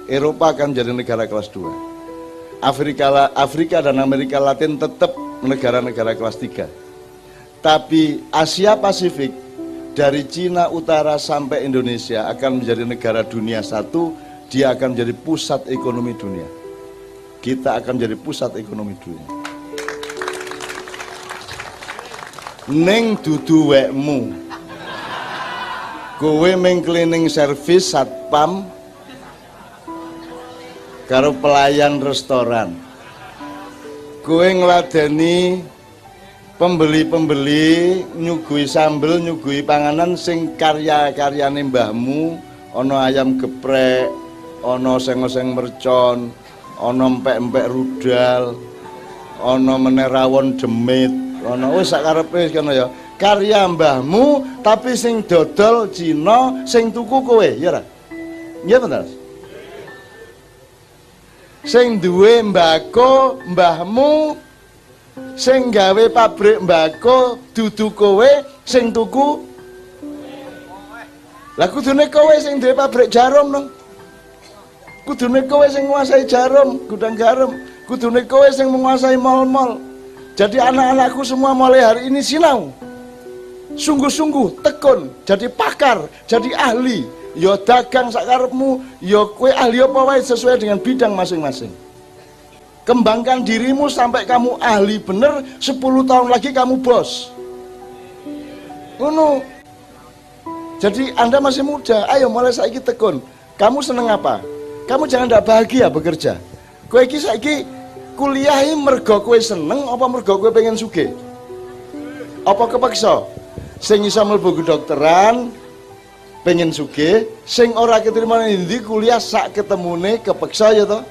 Eropa akan menjadi negara kelas 2. Afrika dan Amerika Latin tetap negara-negara kelas 3. Tapi Asia Pasifik, dari Cina Utara sampai Indonesia akan menjadi negara dunia 1, dia akan menjadi pusat ekonomi dunia. Kita akan menjadi pusat ekonomi dunia. Neng dudu wekmu. Kowe meng cleaning service satpam karo pelayan restoran. Kowe ngladeni pembeli-pembeli nyugui sambel, nyugui panganan sing karya-karyane mbahmu, ana ayam geprek, ana oseng-oseng mercon, ana empek-empek rudal, ana meneh rawon demit, ana wis sak karepe kono ya. Karya mbahmu tapi sing dodol Cina, sing tuku kowe, ya ora? Nggih bener. Sing duwe mbako mbahmu, sing gawe pabrik mbako dudu kowe, sing tuku. Lah kudune kowe sing duwe pabrik jarum dong. Kudune kowe sing nguasai jarum, gudang garam. Kudune kowe sing menguasai mal-mal. Jadi anak-anakku semua mulai hari ini sinau. Sungguh-sungguh tekun, jadi pakar, jadi ahli. Ya dagang sakarepmu, ya kowe ahli apa wae sesuai dengan bidang masing-masing. Kembangkan dirimu sampai kamu ahli bener, 10 tahun lagi kamu bos. Ngono. Jadi Anda masih muda, ayo mulai saiki tekun. Kamu seneng apa? Kamu jangan ndak bahagia bekerja. Kowe iki saiki kuliahi mergo kowe seneng apa mergo kowe pengen sugih? Apa kepaksa? Sing iso mlebu kedokteran pengen sugih, sing ora keterima ndi kuliah sak ketemune kepeksa ya toh.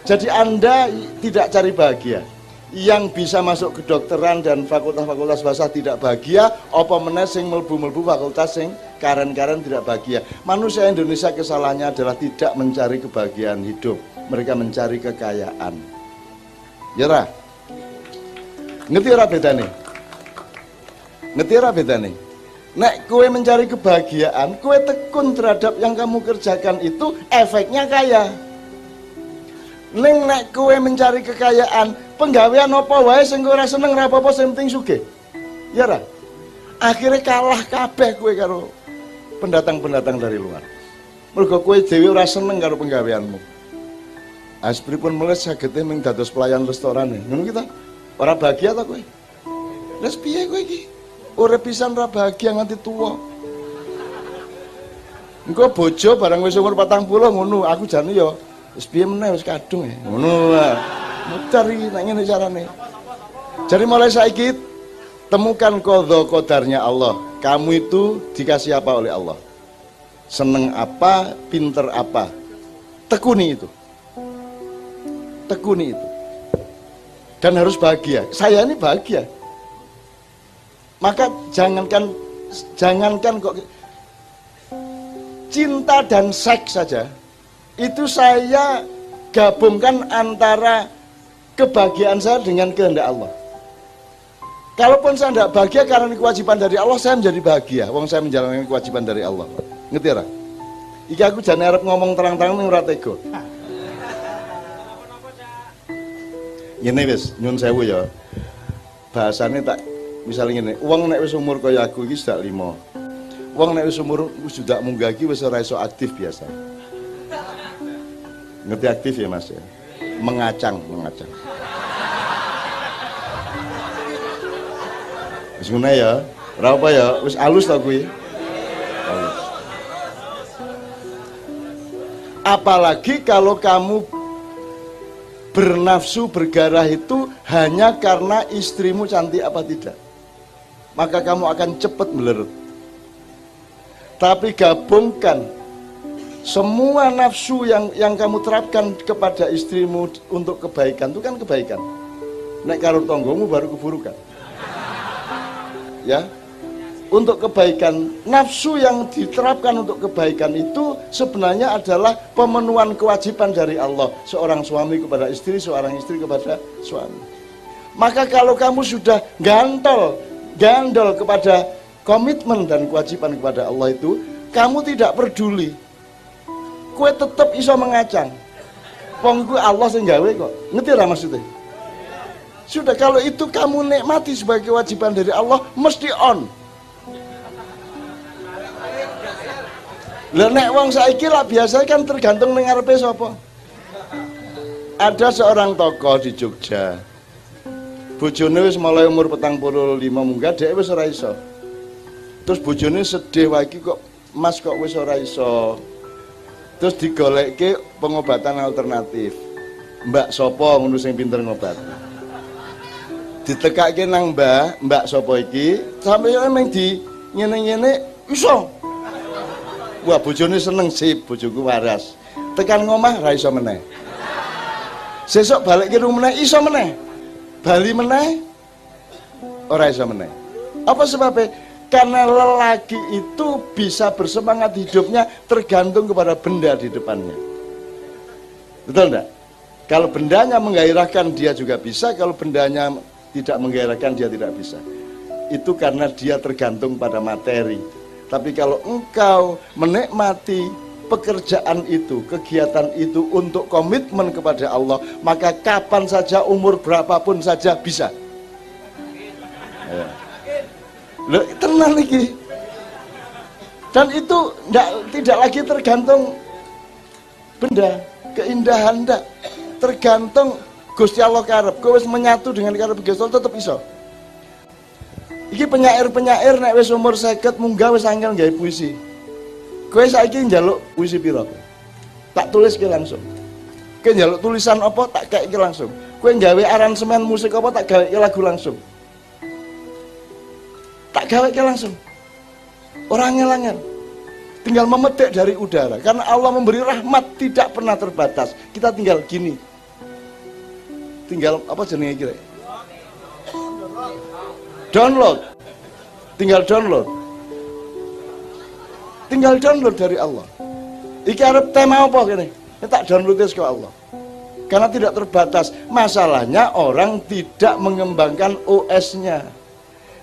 Jadi Anda tidak cari bahagia. yang bisa masuk kedokteran dan fakultas-fakultas bahasa tidak bahagia, apa meneh sing mlebu-mlebu fakultas sing karen-karen tidak bahagia. Manusia Indonesia kesalahannya adalah tidak mencari kebahagiaan hidup, mereka mencari kekayaan. Ya ra? Ngerti ora bedane? Ngerti ora bedane? Nek kowe mencari kebahagiaan, kowe tekun terhadap yang kamu kerjakan itu efeknya kaya. Ning nek kowe mencari kekayaan, penggawean apa wae sing kowe ora seneng ora apa-apa sing penting sugih. Ya ra? Akhirnya kalah kabeh kowe karo pendatang-pendatang dari luar. Mergo kowe dhewe ora seneng karo penggaweanmu. Aspripun meles sagete mung dados pelayan restoran. Ngono ki ta? Ora bahagia ta kowe? Wes piye kowe iki? Urip pisan ora bahagia nganti tuwa. Engko bojo barang wis umur 40 ngono, aku jane ya wis piye meneh wis kadung ya. Ngono wae. Mutar iki nek ngene carane. Jadi mulai saiki temukan qadha qadarnya Allah. Kamu itu dikasih apa oleh Allah? Seneng apa, pinter apa? Tekuni itu. Tekuni itu. Dan harus bahagia. Saya ini bahagia. Maka jangankan kok cinta dan seks saja. Itu saya gabungkan antara kebahagiaan saya dengan kehendak Allah. Kalaupun saya tidak bahagia karena kewajiban dari Allah, saya menjadi bahagia. Wong saya menjalankan kewajiban dari Allah. Ngerti ora? Iki aku jane arep ngomong terang-terang ning ora tega. Ngene wis, nyun sewu ya. Bahasane tak misalnya ngene, wong nek wis umur kaya aku iki sudah 5. Wong nek wis umur sudah munggah iki wis ora iso aktif biasa. Ngerti aktif ya Mas ya? Mengacang. Wis ngono ya. Ora apa ya, wis alus ta kuwi. Apalagi kalau kamu bernafsu bergarah itu hanya karena istrimu cantik apa tidak, maka kamu akan cepat melerut. Tapi gabungkan semua nafsu yang kamu terapkan kepada istrimu untuk kebaikan, itu kan kebaikan. Nek karo tonggomu baru keburukan. Ya, untuk kebaikan, nafsu yang diterapkan untuk kebaikan itu sebenarnya adalah pemenuhan kewajiban dari Allah. Seorang suami kepada istri, seorang istri kepada suami. Maka kalau kamu sudah gandol kepada komitmen dan kewajiban kepada Allah itu, kamu tidak peduli. Kue tetap iso mengacang. Pongku Allah sing gawe kok. Ngerti ora maksudnya? Sudah, kalau itu kamu nikmati sebagai kewajiban dari Allah, mesti on. Lah nek wong saiki lah biasa kan tergantung ning ngarepe sapa. Ada seorang tokoh di Jogja. Bojone wis mulai umur 45 munggah, dhek wis ora iso. Terus bojone sedih wae iki kok Mas kok wis ora iso. Terus digolekke pengobatan alternatif. Mbak sapa ngono sing pinter ngobati. Ditekake nang mbak sapa iki, sampe emang di ngene-ngene iso. Wah, bojone seneng sip, bojoku waras. Tekan ngomah ra iso meneh. Sesuk balik ke rumah iso meneh. Bali meneh ora iso meneh. Apa sebabnya? Karena lelaki itu bisa bersemangat hidupnya tergantung kepada benda di depannya. Betul enggak? Kalau bendanya menggairahkan dia juga bisa, kalau bendanya tidak menggairahkan dia tidak bisa. Itu karena dia tergantung pada materi. Tapi kalau engkau menikmati pekerjaan itu, kegiatan itu untuk komitmen kepada Allah, maka kapan saja, umur berapapun saja bisa. Ya. Loh, tenang lagi. Dan itu tidak lagi tergantung benda, keindahan enggak. Tergantung Gusti Allah karep, kowe wis menyatu dengan karep Gusti Allah tetep iso. Iki penyair-penyair nek wis umur 50 munggah wis angel gawe puisi. Kowe saiki njaluk puisi pira? Tak tuliske langsung. Kowe njaluk tulisan apa tak gawe langsung. Kowe gawe aransemen musik apa tak gawe lagu langsung. Tak gawe langsung. Ora angel-angel. Tinggal memetik dari udara. Karena Allah memberi rahmat tidak pernah terbatas. Kita tinggal gini. Tinggal apa jenenge kira? Download. Tinggal download. Tinggal download dari Allah. Iki arep tema apa kene? Tak download ke Allah. Karena tidak terbatas. Masalahnya orang tidak mengembangkan OS-nya.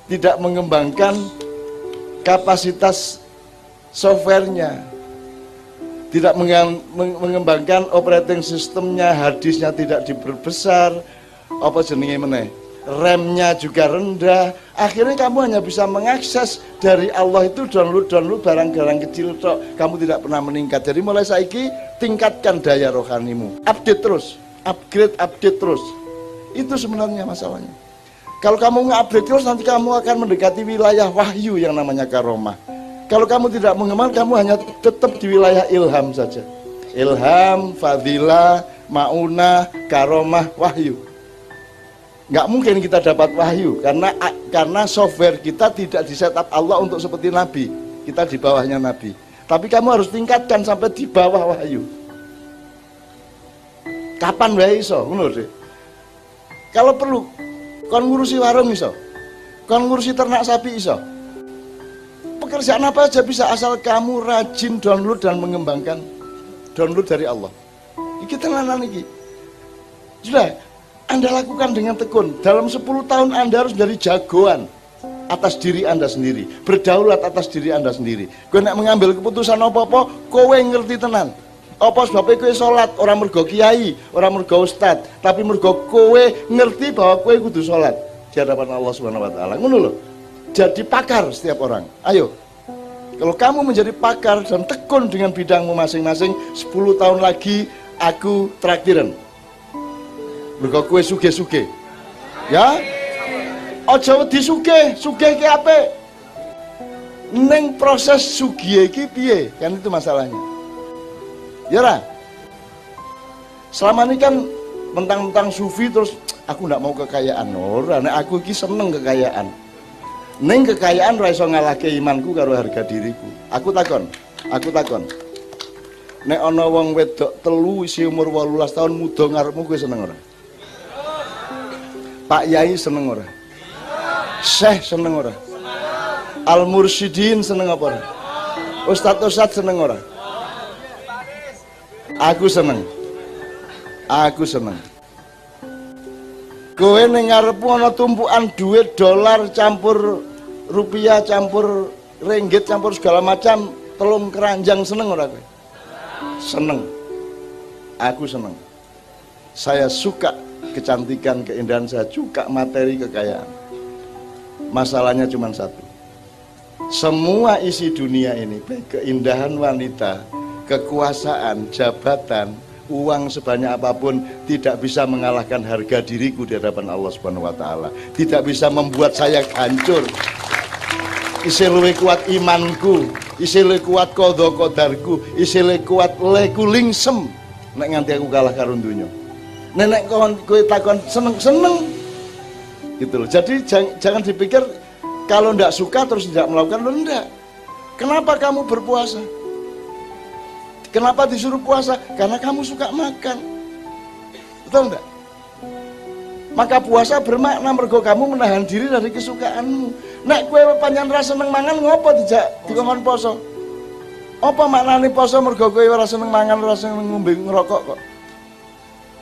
Tidak mengembangkan kapasitas softwarenya. Tidak mengembangkan operating systemnya, harddisknya tidak diperbesar, apa jenenge meneh, RAM-nya juga rendah. Akhirnya kamu hanya bisa mengakses dari Allah itu download barang-barang kecil tok. Kamu tidak pernah meningkat. Jadi mulai saiki tingkatkan daya rohanimu, update terus, upgrade terus. Itu sebenarnya masalahnya. Kalau kamu nge-upgrade terus, nanti kamu akan mendekati wilayah wahyu yang namanya karomah. Kalau kamu tidak mengembang, kamu hanya tetap di wilayah ilham saja. Ilham, fadilah, maunah, karomah, wahyu. Nggak mungkin kita dapat wahyu karena software kita tidak di-setup Allah untuk seperti Nabi. Kita di bawahnya Nabi. Tapi kamu harus tingkatkan sampai di bawah wahyu. Kapan wae iso, ngono deh. Kalau perlu, kon ngurusi warung iso. Kon ngurusi ternak sapi iso. Pekerjaan apa aja bisa asal kamu rajin download dan mengembangkan download dari Allah. Iki tenanan iki. Sudah, Anda lakukan dengan tekun. Dalam 10 tahun Anda harus menjadi jagoan atas diri Anda sendiri, berdaulat atas diri Anda sendiri. Kowe nek mengambil keputusan apa-apa, kowe ngerti tenan. Apa sebabnya kowe salat orang mergo kiai, orang mergo ustad, tapi mergo kowe ngerti bahwa kowe kudu salat di hadapan Allah Subhanahu wa taala. Ngono lho. Jadi pakar setiap orang. Ayo. Kalau kamu menjadi pakar dan tekun dengan bidangmu masing-masing, 10 tahun lagi aku traktiran. Mergo kowe sugih-sugih. Ya? Aja wedi sugih ki apik. Ning proses sugih iki piye? Kan itu masalahnya. Ya lah. Selama ini kan mentang-mentang sufi terus aku ndak mau kekayaan. Ora, nek aku iki seneng kekayaan. Ning kekayaan ora iso ngalahke imanku karo harga diriku. Aku takon. Nek ana wong wedok telu isi umur 18 tahun muda ngarepmu kowe seneng ora? Pak Yai seneng ora? Syekh seneng ora? Al Mursyidin seneng apa ora? Ustadz seneng ora? Aku seneng. Kowe ning ngarepmu ana tumpukan duit dolar campur rupiah campur ringgit campur segala macam telung keranjang, seneng ora kowe? Seneng. Aku seneng. Saya suka kecantikan, keindahan, saya suka materi, kekayaan. Masalahnya cuma satu. Semua isi dunia ini, baik keindahan wanita, kekuasaan, jabatan, uang sebanyak apapun tidak bisa mengalahkan harga diriku di hadapan Allah Subhanahu wa taala. Tidak bisa membuat saya hancur. Isih luwih kuat imanku, isih luwih kuat qadha qadarku, isih luwih kuat leku lingsem nek nganti aku kalah karo donya. Nek kowe takon seneng gitu loh. Jadi jangan dipikir kalau ndak suka terus tidak melakukan. Lo ndak. Kenapa kamu berpuasa? Kenapa disuruh puasa? Karena kamu suka makan. Betul enggak? Maka puasa bermakna mergo kamu menahan diri dari kesukaanmu. Nek kowe pancen ra seneng mangan ngopo dijak dikon poso? Apa maknane poso mergo kowe ora seneng mangan, ora seneng ngombe ngerokok kok?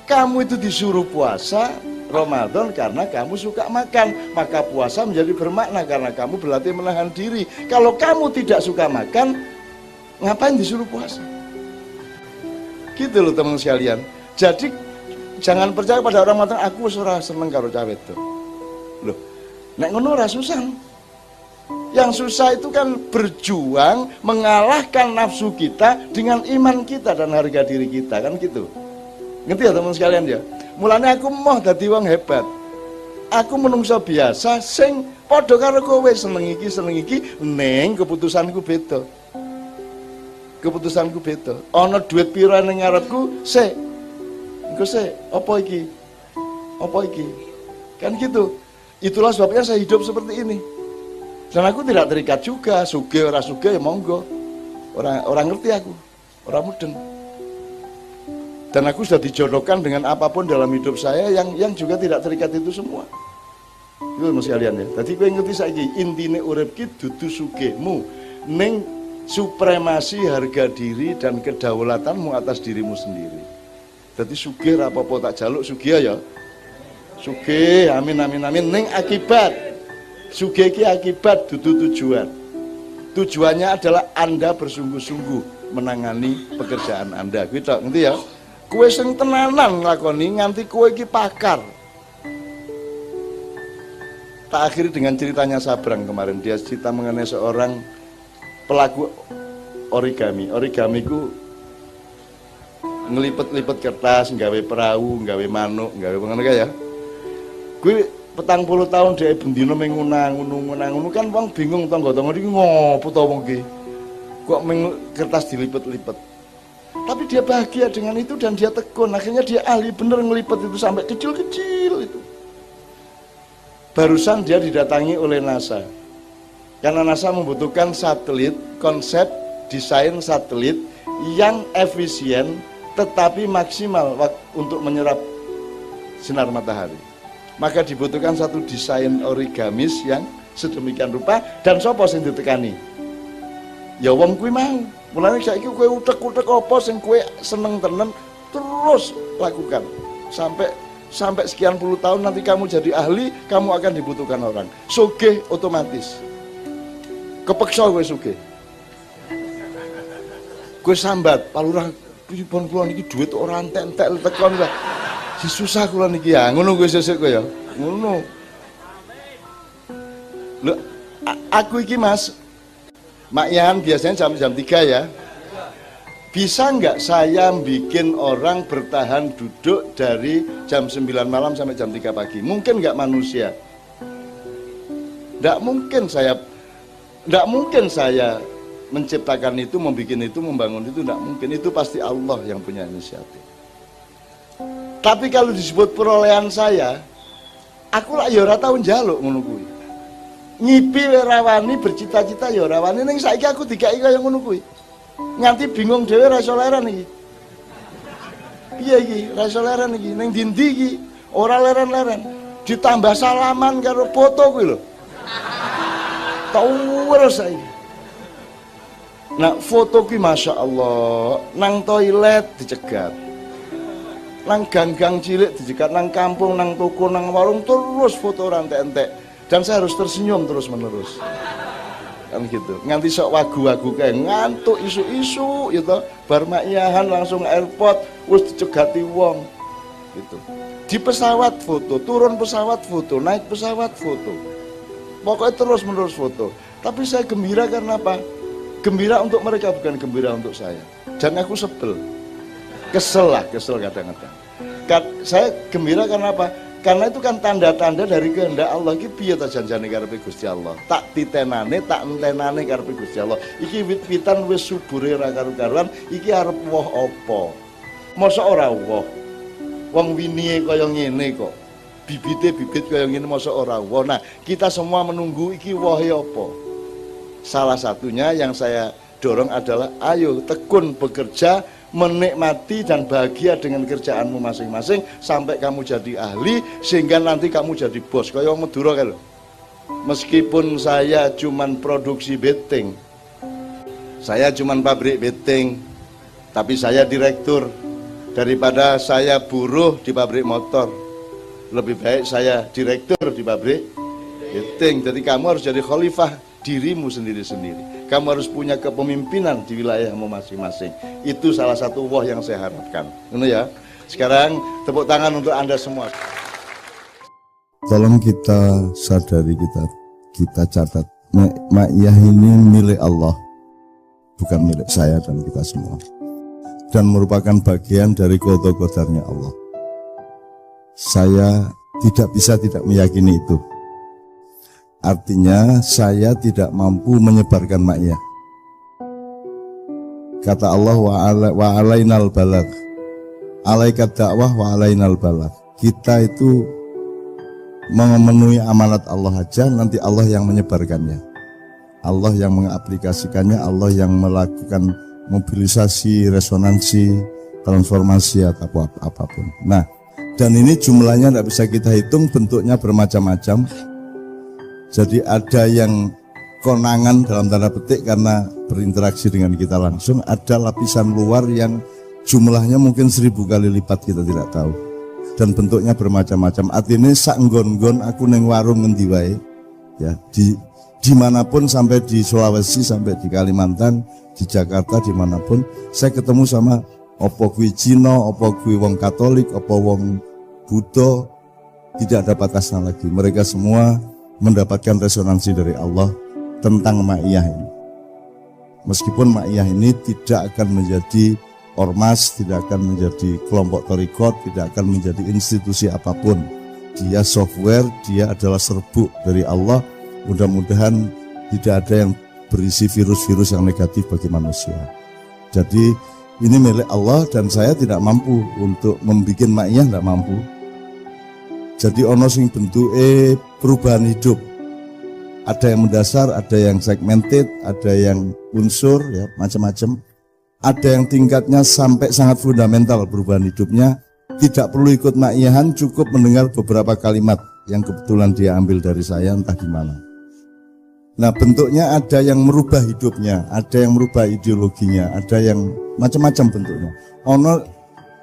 Kamu itu disuruh puasa Ramadan karena kamu suka makan. Maka puasa menjadi bermakna karena kamu berlatih menahan diri. Kalau kamu tidak suka makan, ngapain disuruh puasa? Gitu loh teman sekalian. Jadi jangan percaya pada orang matang aku ora seneng karo cah wedok. Loh, nek ngono ora susah. Yang susah itu kan berjuang mengalahkan nafsu kita dengan iman kita dan harga diri kita, kan gitu. Ngerti ya teman sekalian ya? Mulane aku mau dadi wong hebat. Aku menungso biasa sing padha karo kowe seneng iki ning keputusanku beda. Keputusanku beda. Ana duit pira ning ngarepku, sik. Engko sik, apa iki? Apa iki? Kan gitu. Itulah sebabnya saya hidup seperti ini. Dan aku tidak terikat juga, sugih ora sugih ya monggo. Orang ngerti aku, orang mudeng. Dan aku sudah dijodohkan dengan apapun dalam hidup saya yang juga tidak terikat itu semua. Itu mas kalian ya. Tadi kowe ngerti saiki intine urip ki dudu sugihmu ning supremasi harga diri dan kedaulatanmu atas dirimu sendiri. Jadi sugih ra apa-apa tak jaluk sugih ya. Sugih, amin amin amin ning akibat. Sugih ki akibat dudu tujuan. Tujuannya adalah Anda bersungguh-sungguh menangani pekerjaan Anda. Kuwi tok, ngerti ya? Kowe sing tenanan nglakoni nganti kowe iki pakar. Tak akhiri dengan ceritanya Sabrang kemarin. Dia cerita mengenai seorang pelaku origami. Origami ku ngelipet-lipet kertas, nggawe perahu, nggawe manuk, nggawe ngono ya. Kuwi 40 tahun dia bendino mengunang kan wong bingung tangga-tangga iki ngopo to wong iki. Kok kertas dilipet-lipet. Tapi dia bahagia dengan itu dan dia tekun. Akhirnya dia ahli bener ngelipet itu sampai kecil-kecil itu. Barusan dia didatangi oleh NASA. Karena NASA membutuhkan satelit, konsep desain satelit yang efisien tetapi maksimal untuk menyerap sinar matahari. Maka dibutuhkan satu desain origamis yang sedemikian rupa dan sapa sing ditekani? Ya wong kuwi mau. Mulane saiki kowe utek-utek apa sing kowe seneng tenan terus lakukan. Sampai sekian puluh tahun nanti kamu jadi ahli, kamu akan dibutuhkan orang. Sugih otomatis. Kepeksa kowe sugih. Kowe sambat, palurah pripun kula niki dhuwit ora entek-entek tekon lah. Susah kula niki ya, ngono kowe sesuk kowe ya. Ngono. Lho, aku iki Mas Mak Yan biasanya jam 3 ya. Bisa nggak saya bikin orang bertahan duduk dari jam 9 malam sampai jam 3 pagi? Mungkin nggak manusia? Nggak mungkin saya menciptakan itu, membuat itu, membangun itu, nggak mungkin. Itu pasti Allah yang punya inisiatif. Tapi kalau disebut perolehan saya, aku lah ya ora tau njaluk ngono kuwi. Ngipi ora wani, bercita-cita ya ora wani, ning saiki aku dikai kaya ngono kuwi. Nganti bingung dhewe ra iso leren iki. Piye iki? Ra iso leren iki. Ning ndi iki? Ora leren-leren. Ditambah salaman karo foto kuwi lho. Terus saiki. Nah, foto kuwi Masya Allah, nang toilet dicegat. Nang gang-gang cilik dicegat, nang kampung, nang toko, nang warung terus foto rantek-entek. Dan saya harus tersenyum terus-menerus. Kan gitu. Nganti sok wagu-wagu kayak ngantuk isu-isu gitu. Bar makiyahan langsung airport wis dicegati wong. Gitu. Di pesawat foto, turun pesawat foto, naik pesawat foto. Pokoknya terus-menerus foto. Tapi saya gembira karena apa? Gembira untuk mereka, bukan gembira untuk saya. Dan aku sebel. Kesel kadang-kadang. Saya gembira karena apa? Karena itu kan tanda-tanda dari kehendak Allah. Iki piye ta janjane karepe Gusti Allah? Tak titenane, tak entenane karepe Gusti Allah. Iki wit-witan wis subure ra karu-karuan, iki arep woh apa? Mosok ora woh. Wong winie kaya ngene kok. Bibite bibit kaya ngene mosok ora woh. Nah, kita semua menunggu iki wohe apa? Salah satunya yang saya dorong adalah ayo tekun bekerja, menikmati dan bahagia dengan kerjaanmu masing-masing sampai kamu jadi ahli sehingga nanti kamu jadi bos. Kayak wong Madura kan. Meskipun saya cuman produksi beting, saya cuman pabrik beting, tapi saya direktur. Daripada saya buruh di pabrik motor, lebih baik saya direktur di pabrik beting. Jadi kamu harus jadi khalifah dirimu sendiri-sendiri. Kamu harus punya kepemimpinan di wilayahmu masing-masing. Itu salah satu woh yang saya harapkan. Ini ya. Sekarang tepuk tangan untuk Anda semua. Tolong kita sadari, kita catat, Ma'iyah ini milik Allah, bukan milik saya dan kita semua. Dan merupakan bagian dari qada-qadarnya Allah. Saya tidak meyakini itu. Artinya saya tidak mampu menyebarkan Ma'iyah. Kata Allah wa alainal balagh. Alaikat dakwah wa alainal balagh. Kita itu memenuhi amanat Allah aja, nanti Allah yang menyebarkannya. Allah yang mengaplikasikannya, Allah yang melakukan mobilisasi, resonansi, transformasi atau apapun. Nah, dan ini jumlahnya tidak bisa kita hitung, bentuknya bermacam-macam. Jadi ada yang konangan dalam tanda petik karena berinteraksi dengan kita langsung, ada lapisan luar yang jumlahnya mungkin 1000 kali lipat kita tidak tahu. Dan bentuknya bermacam-macam. Artinya sak nggon-nggon aku neng warung ngendi wae, ya, dimanapun, sampai di Sulawesi, sampai di Kalimantan, di Jakarta, dimanapun saya ketemu sama opo kuwi Cina, opo kuwi wong Katolik, opo wong Buddha, tidak ada batasnya lagi. Mereka semua mendapatkan resonansi dari Allah tentang ma'iyah ini. Meskipun ma'iyah ini tidak akan menjadi ormas, tidak akan menjadi kelompok thariqat, tidak akan menjadi institusi apapun. Dia software, dia adalah serbuk dari Allah. Mudah-mudahan tidak ada yang berisi virus-virus yang negatif bagi manusia. Jadi ini milik Allah dan saya tidak mampu untuk membuat ma'iyah, tidak mampu. Jadi ono sing bentuke perubahan hidup. Ada yang mendasar, ada yang segmented, ada yang unsur, ya, macam-macam. Ada yang tingkatnya sampai sangat fundamental perubahan hidupnya. Tidak perlu ikut ma'iyahan, cukup mendengar beberapa kalimat yang kebetulan dia ambil dari saya entah di mana. Nah, bentuknya ada yang merubah hidupnya, ada yang merubah ideologinya, ada yang macam-macam bentuknya. Ono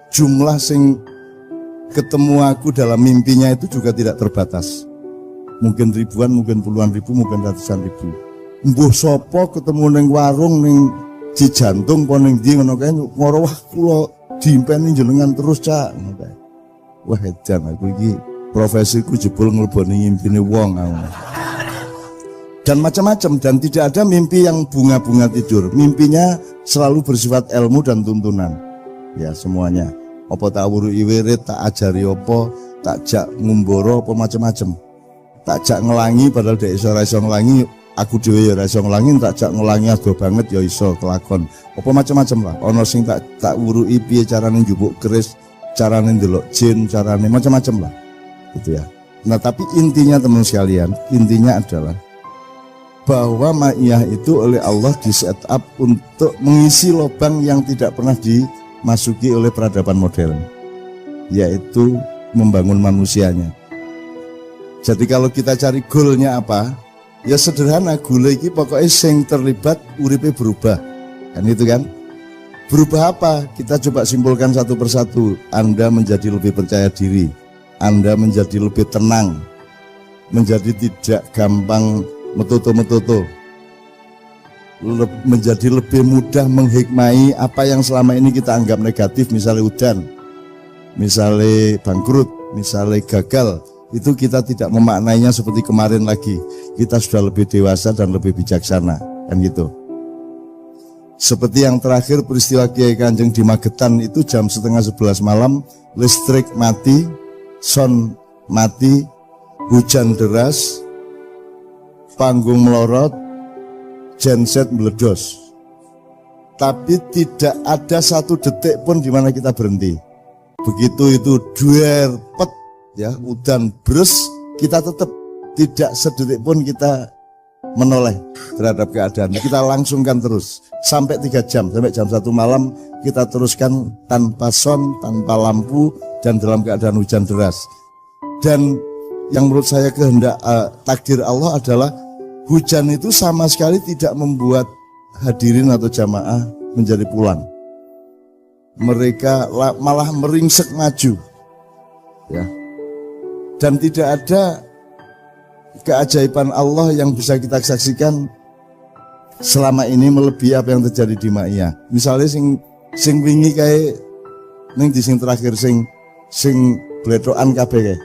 jumlah sing ketemu aku dalam mimpinya itu juga tidak terbatas. Mungkin ribuan, mungkin puluhan ribu, mungkin ratusan ribu. Mbuh sopo ketemu neng warung neng Cijantung po neng ndi ngono kae ngoro, wah kula diimpeni jenengan terus cak. Wah edan aku iki profesiku jebul ngleboni ngimpine wong aku. Dan macam-macam, dan tidak ada mimpi yang bunga-bunga tidur. Mimpinya selalu bersifat ilmu dan tuntunan. Ya semuanya. Apa tak wuruki wirid, tak ajari apa, tak jak ngumbara apa macam-macam. Tak jak ngelangi padahal dhek iso ngelangi, aku dhewe ya ora iso ngelangi, tak jak ngelangi ado banget ya iso kelakon. Apa macam-macam lah. Ana sing tak wuruki piye carane njupuk keris, carane ndelok jin, carane macam-macam lah. Gitu ya. Nah, tapi intinya teman sekalian, intinya adalah bahwa ma'iyah itu oleh Allah di set up untuk mengisi lubang yang tidak pernah dimasuki oleh peradaban modern, yaitu membangun manusianya. Jadi kalau kita cari goalnya apa, ya sederhana, goal ini pokoknya sing terlibat uripe berubah, kan itu kan? Berubah apa? Kita coba simpulkan satu persatu. Anda menjadi lebih percaya diri, Anda menjadi lebih tenang, menjadi tidak gampang metutu-metutu, menjadi lebih mudah menghikmai apa yang selama ini kita anggap negatif, misalnya udan, misalnya bangkrut, misalnya gagal, itu kita tidak memaknainya seperti kemarin lagi. Kita sudah lebih dewasa dan lebih bijaksana, kan gitu. Seperti yang terakhir peristiwa Kiai Kanjeng di Magetan itu jam 10:30 malam, listrik mati, sound mati, hujan deras, panggung melorot, genset meledos. Tapi tidak ada satu detik pun di mana kita berhenti. Begitu itu duer pet, ya, udan bres, kita tetap tidak sedetik pun kita menoleh terhadap keadaan. Kita langsungkan terus sampai 3 jam, sampai jam 1 malam kita teruskan tanpa sound, tanpa lampu, dan dalam keadaan hujan deras. Dan yang menurut saya kehendak takdir Allah adalah hujan itu sama sekali tidak membuat hadirin atau jamaah menjadi pulang. Mereka malah meringsek maju, ya. Dan tidak ada keajaiban Allah yang bisa kita saksikan selama ini melebihi apa yang terjadi di Ma'iyah. Misalnya sing wingi kayak ning di sing terakhir sing bletokan kabeh kae.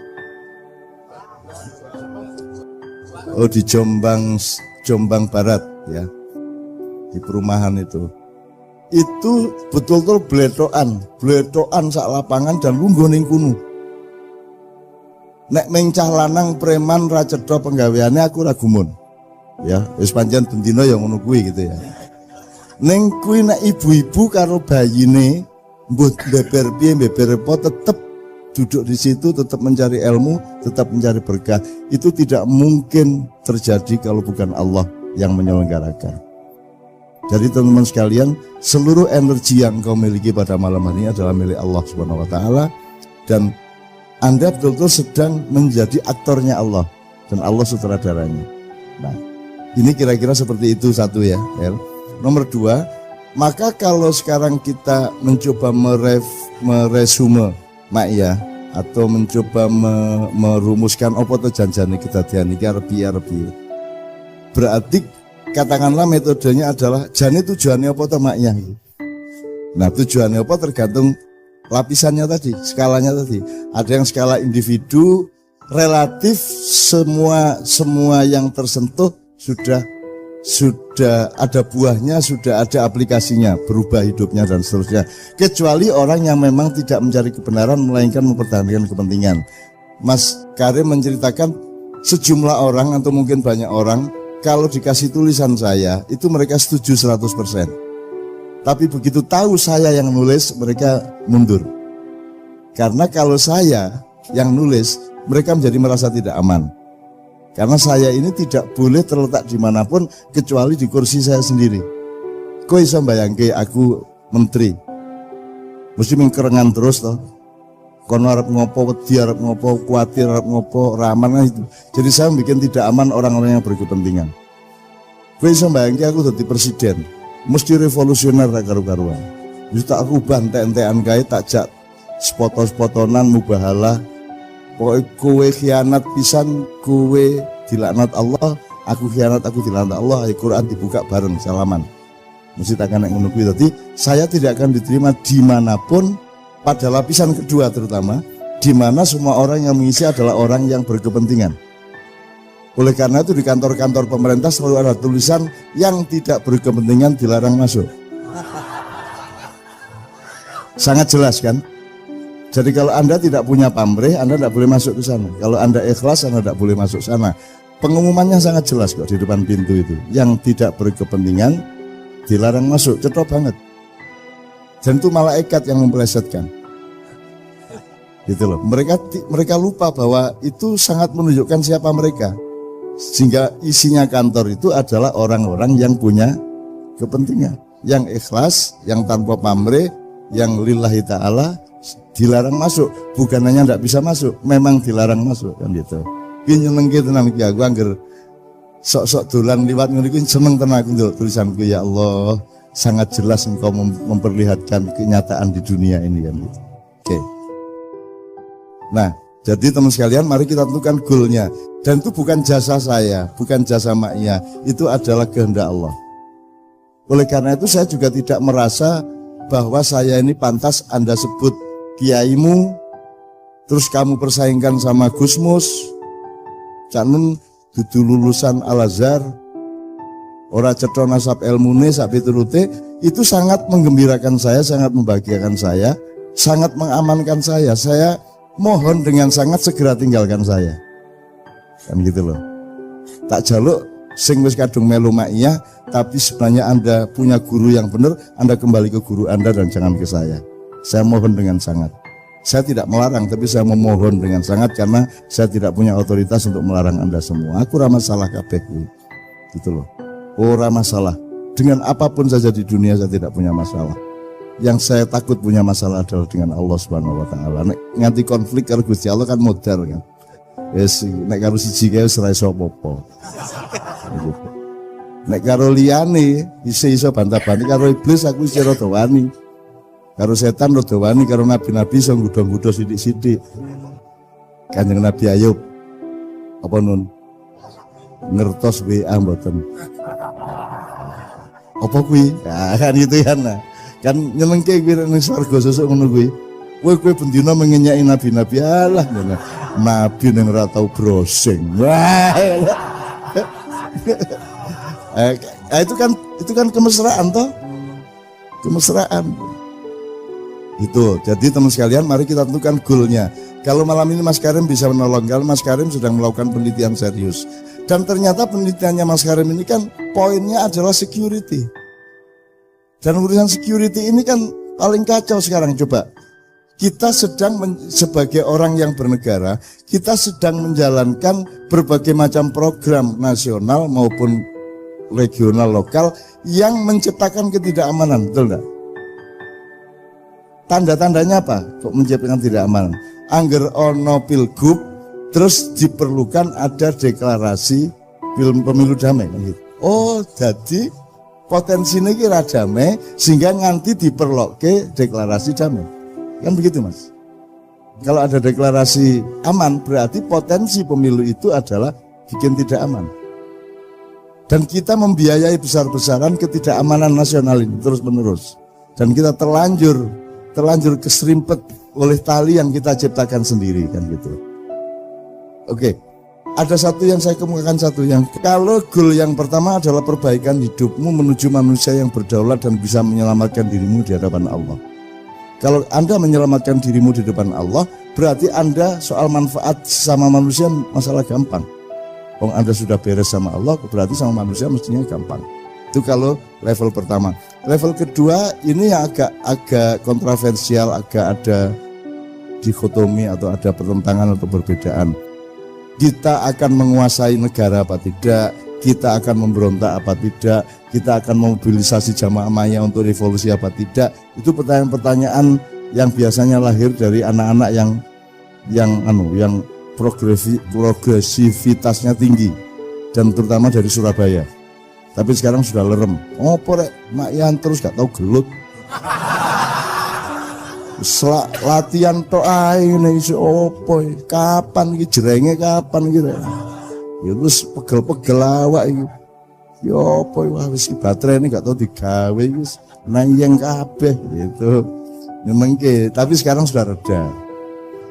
Oh, di Jombang Barat, ya, di perumahan itu betul-betul bletokan sak lapangan dan lungguh ning kuno. Nek mencah lanang preman ra cetha penggaweane aku ra gumun, ya wis pancen bendina ya ngono kuwi gitu ya. Ning kuwi nek ibu-ibu karo bayine mbuh beber piye beber apa tetep duduk di situ, tetap mencari ilmu, tetap mencari berkah. Itu tidak mungkin terjadi kalau bukan Allah yang menyelenggarakan. Jadi teman-teman sekalian, seluruh energi yang kau miliki pada malam hari ini adalah milik Allah Subhanahu wa taala, dan Anda betul-betul sedang menjadi aktornya Allah dan Allah sutradaranya. Nah, ini kira-kira seperti itu satu ya, El. Nomor dua, maka kalau sekarang kita mencoba meresume Ma'iyah atau mencoba merumuskan apa to janjane kedadian iki arep-arep. Berarti katakanlah metodenya adalah jane tujuannya apa to Ma'iyah. Nah, tujuannya apa tergantung lapisannya tadi, skalanya tadi. Ada yang skala individu, relatif semua yang tersentuh sudah ada buahnya, sudah ada aplikasinya, berubah hidupnya dan seterusnya. Kecuali orang yang memang tidak mencari kebenaran melainkan mempertahankan kepentingan. Mas Karim menceritakan sejumlah orang atau mungkin banyak orang kalau dikasih tulisan saya itu mereka setuju 100%. Tapi begitu tahu saya yang nulis, mereka mundur. Karena kalau saya yang nulis, mereka menjadi merasa tidak aman. Karena saya ini tidak boleh terletak dimanapun kecuali di kursi saya sendiri. Kok bisa bayangke aku menteri, mesti mengkerengan terus toh. Kono arep ngopo, wedi arep ngopo, kuatir arep ngopo, raman itu. Jadi saya bikin tidak aman orang-orang yang berkepentingan. Kok bisa bayangke aku jadi presiden, mesti revolusioner karu-karuan. Jadi tak rubah entek-entekan kae, tak jak spot-spotonan mubahalah. Pokoknya kowe khianat pisan, kowe dilaknat Allah, aku khianat, aku dilaknat Allah. Al-Quran dibuka bareng salaman. Mesti tak kena ngono kuwi. Dadi saya tidak akan diterima dimanapun, pada lapisan kedua terutama, di mana semua orang yang mengisi adalah orang yang berkepentingan. Oleh karena itu di kantor-kantor pemerintah selalu ada tulisan yang tidak berkepentingan dilarang masuk. Sangat jelas kan? Jadi kalau Anda tidak punya pamrih, Anda tidak boleh masuk ke sana. Kalau Anda ikhlas, Anda tidak boleh masuk sana. Pengumumannya sangat jelas kok di depan pintu itu. Yang tidak berkepentingan dilarang masuk, cetok banget. Dan itu malaikat yang mempelesetkan. Gitu loh. Mereka lupa bahwa itu sangat menunjukkan siapa mereka. Sehingga isinya kantor itu adalah orang-orang yang punya kepentingan, yang ikhlas, yang tanpa pamrih, yang lillahi ta'ala, dilarang masuk. Bukan hanya tidak bisa masuk, memang dilarang masuk kan gitu. Ki nyenengke tenan iki aku angger sok-sok dolan liwat ngene iki seneng tenan aku ndelok tulisanku, ya Allah, sangat jelas engkau memperlihatkan kenyataan di dunia ini kan gitu. Oke. Nah, jadi teman sekalian, mari kita tentukan goalnya. Dan itu bukan jasa saya, bukan jasa Ma'iyah, itu adalah kehendak Allah. Oleh karena itu saya juga tidak merasa bahwa saya ini pantas Anda sebut kiaimu, terus kamu persaingkan sama Gusmus, canun dudu lulusan Al-Azhar, ora cetha nasab ilmune sak piturute. Itu sangat menggembirakan saya, sangat membahagiakan saya, sangat mengamankan saya. Saya mohon dengan sangat segera tinggalkan saya. Kan gitu loh. Tak jaluk sing wis kadung melu Ma'iyah, tapi sebenarnya Anda punya guru yang benar, Anda kembali ke guru Anda dan jangan ke saya. Saya mohon dengan sangat. Saya tidak melarang, tapi saya memohon dengan sangat karena saya tidak punya otoritas untuk melarang Anda semua. Aku ora masalah kabeh kuwi. Gitu loh. Ora masalah. Dengan apapun saja di dunia saya tidak punya masalah. Yang saya takut punya masalah adalah dengan Allah Subhanahu wa taala. Nek nganti konflik karo Gusti Allah kan modal kan. Wis nek karo siji kae wis ora iso apa-apa. Nek karo liyane iso bantah-banti, karo iblis aku wis rada wani. Karo setan rada wani, karo nabi-nabi iso nggodho-nggodho sithik-sithik. Kanjeng Nabi Ayub apa nun? Ngertos WA mboten. Apa kuwi? Ya kan gitu kan. Nah. Kan nyenengke kuwi ning swarga sesuk ngono kuwi. Kowe bendina mengenyaki nabi-nabi, alah nabi ning ora tau browsing. Wah. Itu kan kemesraan toh. Kemesraan. Itu. Jadi teman sekalian, mari kita tentukan goalnya. Kalau malam ini Mas Karim bisa menolong, kalau Mas Karim sedang melakukan penelitian serius. Dan ternyata penelitiannya Mas Karim ini kan poinnya adalah security. Dan urusan security ini kan paling kacau sekarang. Coba. Kita sedang sebagai orang yang bernegara, kita sedang menjalankan berbagai macam program nasional maupun regional lokal yang menciptakan ketidakamanan, betul enggak? Tanda-tandanya apa? Kok menciptakan ketidakamanan? Angger ono pilgub, terus diperlukan ada deklarasi pemilu damai kan gitu. Oh, jadi potensinya kira damai sehingga nganti diperloke deklarasi damai. Kan begitu, Mas. Kalau ada deklarasi aman berarti potensi pemilu itu adalah bikin tidak aman. Dan kita membiayai besar-besaran ketidakamanan nasional ini terus-menerus. Dan kita terlanjur keserimpet oleh tali yang kita ciptakan sendiri kan gitu. Oke. Ada satu yang saya kemukakan yang kalau goal yang pertama adalah perbaikan hidupmu menuju manusia yang berdaulat dan bisa menyelamatkan dirimu di hadapan Allah. Kalau Anda menyelamatkan dirimu di depan Allah, berarti Anda soal manfaat sama manusia masalah gampang. Kalau Anda sudah beres sama Allah, berarti sama manusia mestinya gampang. Itu kalau level pertama. Level kedua ini yang agak kontroversial, agak ada dikotomi atau ada pertentangan atau perbedaan. Kita akan menguasai negara apa tidak, kita akan memberontak apa tidak, kita akan memobilisasi jamaah maya untuk revolusi apa tidak. Itu pertanyaan-pertanyaan yang biasanya lahir dari anak-anak yang progresivitasnya tinggi dan terutama dari Surabaya. Tapi sekarang sudah lerem. Oh, porek mak yan terus gak tahu gelut. Latihan tok ae ngene iso opo kapan iki jerenge kapan iki ya terus pegel-pegel awak iki ya opo wis baterainya gak tau digawe wis nayeng kabeh gitu nyemengke. Tapi sekarang sudah reda,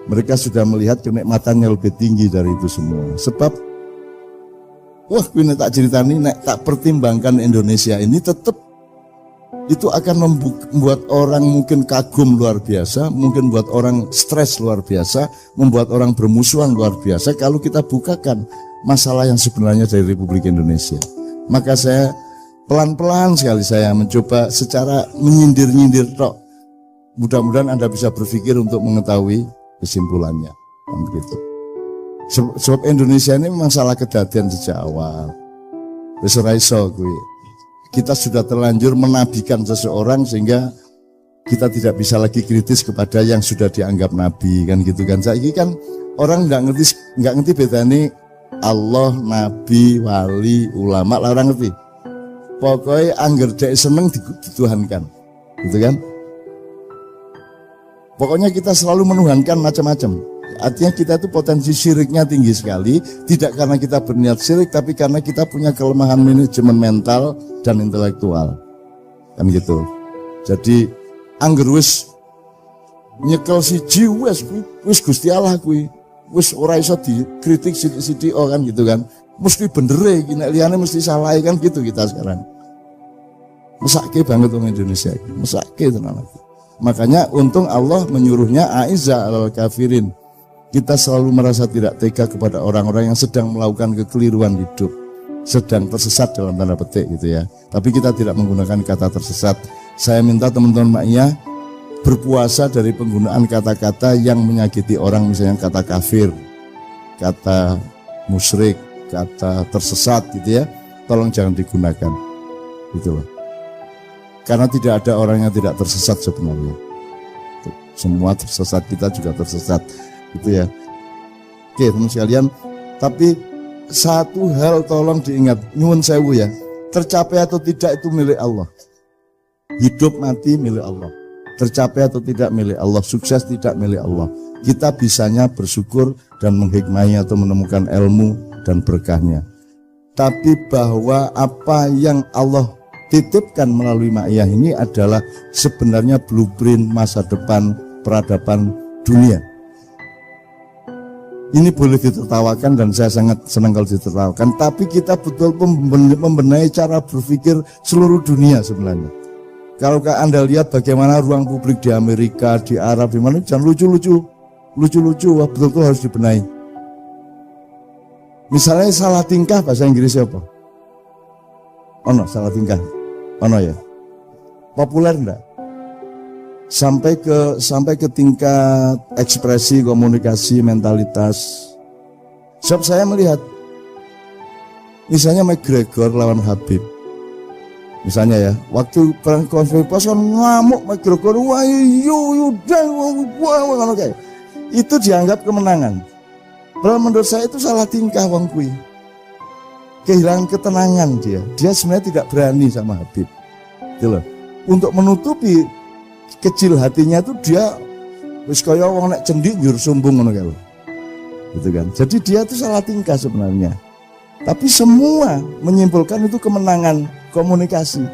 mereka sudah melihat kenikmatannya lebih tinggi dari itu semua. Sebab wah kuwi tak ceritani nek tak pertimbangkan Indonesia ini tetap itu akan membuat orang mungkin kagum luar biasa, mungkin buat orang stres luar biasa, membuat orang bermusuhan luar biasa kalau kita bukakan masalah yang sebenarnya dari Republik Indonesia. Maka saya pelan-pelan sekali saya mencoba secara menyindir-nyindir tok. Mudah-mudahan Anda bisa berpikir untuk mengetahui kesimpulannya. Begitu. Sebab Indonesia ini memang salah kedadian sejak awal. Wis ora iso kuwi. Kita sudah terlanjur menabikan seseorang sehingga kita tidak bisa lagi kritis kepada yang sudah dianggap nabi kan gitu kan. Saiki kan orang nggak ngerti bedanya Allah, nabi, wali, ulama lah orang ngerti. Pokoknya angger dek seneng dituhankan, gitu kan. Pokoknya kita selalu menuhankan macam-macam. Artinya kita itu potensi syiriknya tinggi sekali, tidak karena kita berniat syirik, tapi karena kita punya kelemahan manajemen mental dan intelektual, kan gitu. Jadi angger wis nyekel siji wis Gusti Allah kuwi, wis ora iso dikritik sithik-sithik kan gitu kan. Mesti bener iki nek liyane mesti salah kan gitu kita sekarang. Mesake banget orang Indonesia iki, mesake tenan. Makanya untung Allah menyuruhnya aiza alal kafirin. Kita selalu merasa tidak tega kepada orang-orang yang sedang melakukan kekeliruan hidup, sedang tersesat dalam tanda petik gitu ya. Tapi kita tidak menggunakan kata tersesat. Saya minta teman-teman maknya berpuasa dari penggunaan kata-kata yang menyakiti orang, misalnya kata kafir, kata musyrik, kata tersesat gitu ya. Tolong jangan digunakan, gitu loh. Karena tidak ada orang yang tidak tersesat sebenarnya. Semua tersesat, kita juga tersesat. Gitu ya. Oke teman sekalian, tapi satu hal tolong diingat, nyuwun sewu ya, tercapai atau tidak itu milik Allah. Hidup mati milik Allah, tercapai atau tidak milik Allah, sukses tidak milik Allah. Kita bisanya bersyukur dan menghikmati atau menemukan ilmu dan berkahnya. Tapi bahwa apa yang Allah titipkan melalui ma'iyah ini adalah sebenarnya blueprint masa depan peradaban dunia. Ini boleh ditertawakan dan saya sangat senang kalau ditertawakan, tapi kita betul membenahi cara berpikir seluruh dunia sebenarnya. Kalau Anda lihat bagaimana ruang publik di Amerika, di Arab, di mana jangan lucu-lucu, wah betul-betul harus dibenahi. Misalnya salah tingkah bahasa Inggrisnya apa? Ono salah tingkah, ono ya. Populer enggak? Sampai ke tingkat ekspresi, komunikasi, mentalitas. Sebab saya melihat misalnya McGregor lawan Habib, misalnya ya, waktu perang konflik pas kan ngamuk McGregor, wah kayak itu dianggap kemenangan. Padahal menurut saya itu salah tingkah wong kuwi. kehilangan ketenangan dia. Dia sebenarnya tidak berani sama Habib. Gitu loh. Untuk menutupi kecil hatinya itu dia wis kaya wong nek cendik njur sumbung ngono kae. Gitu kan. Jadi dia itu salah tingkah sebenarnya. Tapi semua menyimpulkan itu kemenangan komunikasi.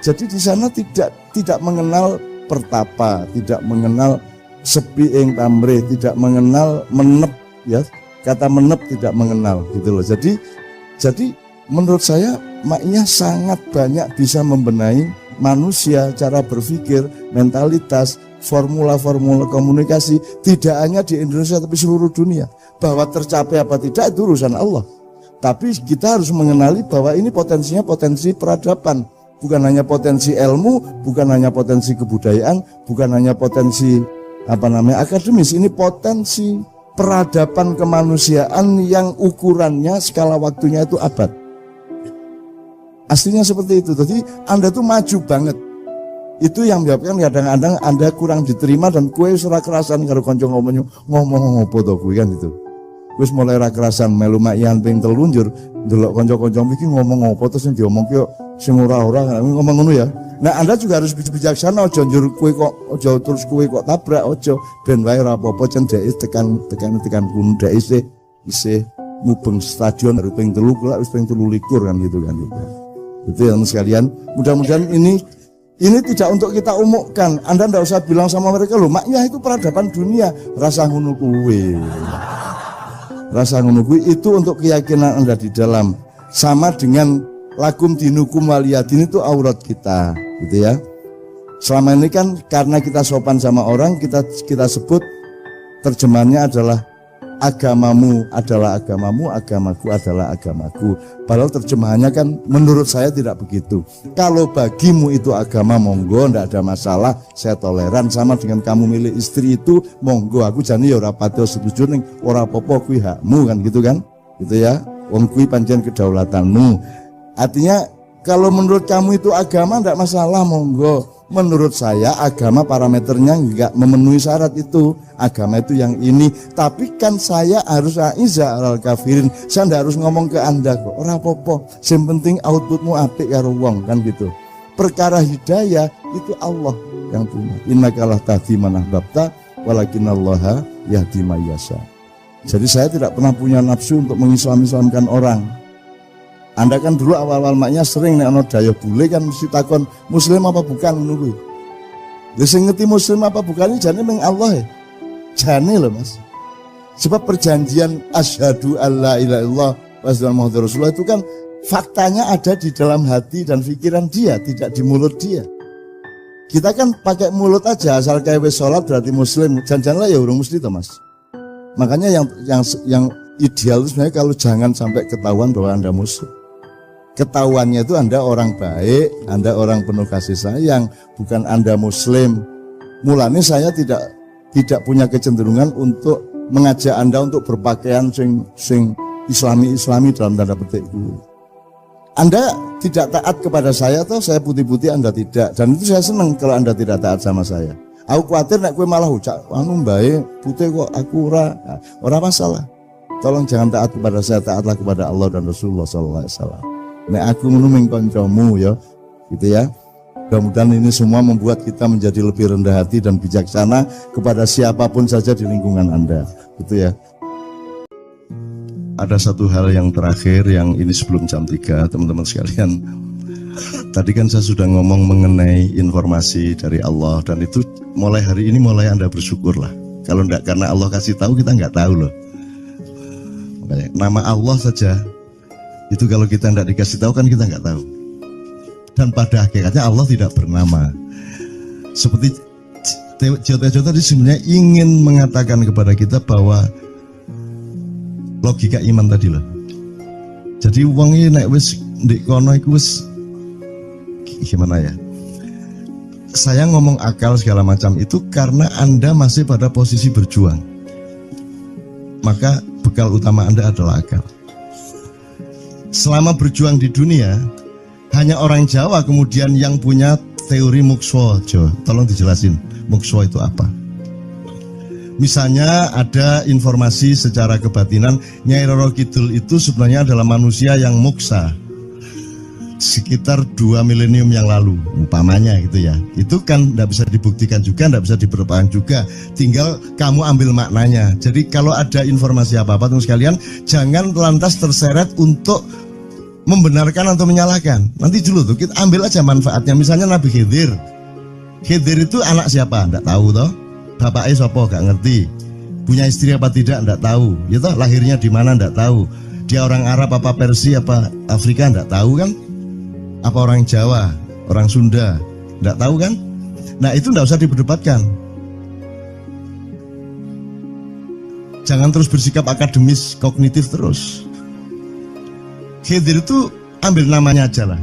Jadi di sana tidak mengenal pertapa, tidak mengenal sepi ing tamre, tidak mengenal menep ya. Kata menep tidak mengenal gitu loh. Jadi menurut saya maknya sangat banyak bisa membenahi manusia, cara berpikir, mentalitas, formula-formula komunikasi, tidak hanya di Indonesia tapi seluruh dunia. Bahwa tercapai apa tidak itu urusan Allah. Tapi kita harus mengenali bahwa ini potensinya potensi peradaban, bukan hanya potensi ilmu, bukan hanya potensi kebudayaan, bukan hanya potensi akademis, ini potensi peradaban kemanusiaan yang ukurannya skala waktunya itu abad. Aslinya seperti itu. Jadi Anda tuh maju banget. Itu yang menyebabkan kadang-kadang Anda kurang diterima dan kue ora kerasan karo kanca ngomong apa to kuwi kan gitu. Wis mulai ra kerasan melu makian ping telunjur ndelok kanca-kanca iki ngomong apa terus sing diomongke sing ora-ora ngomong ngono ya. Nah, Anda juga harus bijaksana, aja njur kowe kok aja terus kowe kok tabrak aja ben wae ora apa-apa cendheke tekan kuno dhek isih mubeng stadion baru ping 3 kok wis ping 23 kan gitu kan gitu. Itu yang sekalian, mudah-mudahan ini tidak untuk kita umumkan. Anda ndak usah bilang sama mereka loh, maknya itu peradaban dunia, rasa ngono kuwi. Rasa ngono kuwi itu untuk keyakinan Anda di dalam. Sama dengan lakum dinukum waliyadin itu aurat kita, gitu ya. Selama ini kan karena kita sopan sama orang, kita sebut terjemahannya adalah agamamu adalah agamamu, agamaku adalah agamaku. Padahal terjemahannya kan menurut saya tidak begitu. Kalau bagimu itu agama, monggo, ndak ada masalah, saya toleran. Sama dengan kamu milih istri itu, monggo, aku jane ya ora pati setuju ning ora apa-apa kuwi hakmu kan gitu kan. Gitu ya. Wong kuwi pancen kedaulatanmu. Artinya kalau menurut kamu itu agama ndak masalah, monggo. Menurut saya agama parameternya enggak memenuhi syarat itu. Agama itu yang ini. Tapi kan saya harus aiza alal kafirin. Saya ndak harus ngomong ke Anda kok. Ora apa-apa. Yang penting outputmu apik karo wong kan gitu. Perkara hidayah itu Allah yang punya. Innakalah tahdi man ahbabta walakinallaha yahdi may yasha. Jadi saya tidak pernah punya nafsu untuk mengislam-islamkan orang. Anda kan dulu awal-awal maknya sering nek ana daya bule kan mesti takon muslim apa bukan ngono kuwi. Lha sing ngerti muslim apa bukan iki jane mung Allah ya. Jane lho Mas. Sebab perjanjian asyhadu alla ilaha illallah wa asyhadu muhammadar rasulullah itu kan faktanya ada di dalam hati dan pikiran dia, tidak di mulut dia. Kita kan pakai mulut aja asal kayak wis salat berarti muslim. Jangan-jangan lah ya urung mesti to Mas. Makanya yang ideal itu sebenarnya kalau jangan sampai ketahuan bahwa Anda muslim. Ketahuannya itu Anda orang baik, Anda orang penuh kasih sayang, bukan Anda muslim. Mulanya saya tidak punya kecenderungan untuk mengajak Anda untuk berpakaian sing islami dalam tanda petik itu. Anda tidak taat kepada saya atau saya putih-putih Anda tidak, dan itu saya senang kalau Anda tidak taat sama saya. Aku khawatir nek kowe malah ucap anu baik putih kok aku ora masalah. Tolong jangan taat kepada saya, taatlah kepada Allah dan Rasulullah sallallahu alaihi wasallam. Nek aku ngono ming kancamu ya, gitu ya. Mudah-mudahan ini semua membuat kita menjadi lebih rendah hati dan bijaksana kepada siapapun saja di lingkungan Anda, gitu ya. Ada satu hal yang terakhir yang ini sebelum jam 3, teman-teman sekalian. Tadi kan saya sudah ngomong mengenai informasi dari Allah, dan itu mulai hari ini mulai Anda bersyukurlah. Kalau enggak karena Allah kasih tahu, kita enggak tahu loh. Makanya nama Allah saja itu kalau kita enggak dikasih tahu kan kita enggak tahu. Dan pada hakikatnya Allah tidak bernama. Seperti Jota tadi sebenarnya ingin mengatakan kepada kita bahwa logika iman tadi loh. Jadi wong iki nek wis ndek kono iku wis gimana ya? Saya ngomong akal segala macam itu karena Anda masih pada posisi berjuang. Maka bekal utama Anda adalah akal. Selama berjuang di dunia, hanya orang Jawa kemudian yang punya teori mukswa. Tolong dijelasin, mukswa itu apa? Misalnya ada informasi secara kebatinan Nyai Roro Kidul itu sebenarnya adalah manusia yang muksa sekitar 2 milenium yang lalu, umpamanya gitu ya. Itu kan tidak bisa dibuktikan juga, tidak bisa diperlukan juga. Tinggal kamu ambil maknanya. Jadi kalau ada informasi apa-apa teman sekalian, jangan lantas terseret untuk membenarkan atau menyalahkan. Nanti dulu tuh kita ambil aja manfaatnya. Misalnya Nabi Khidir. Khidir itu anak siapa? Tidak tahu toh. Bapaknya siapa? Gak ngerti. Punya istri apa tidak? Tidak tahu. Ya toh, lahirnya di mana? Tidak tahu. Dia orang Arab apa Persia apa Afrika? Tidak tahu kan? Apa orang Jawa, orang Sunda, tidak tahu kan? Nah itu tidak usah diperdebatkan. Jangan terus bersikap akademis, kognitif terus. Khidir itu ambil namanya aja lah.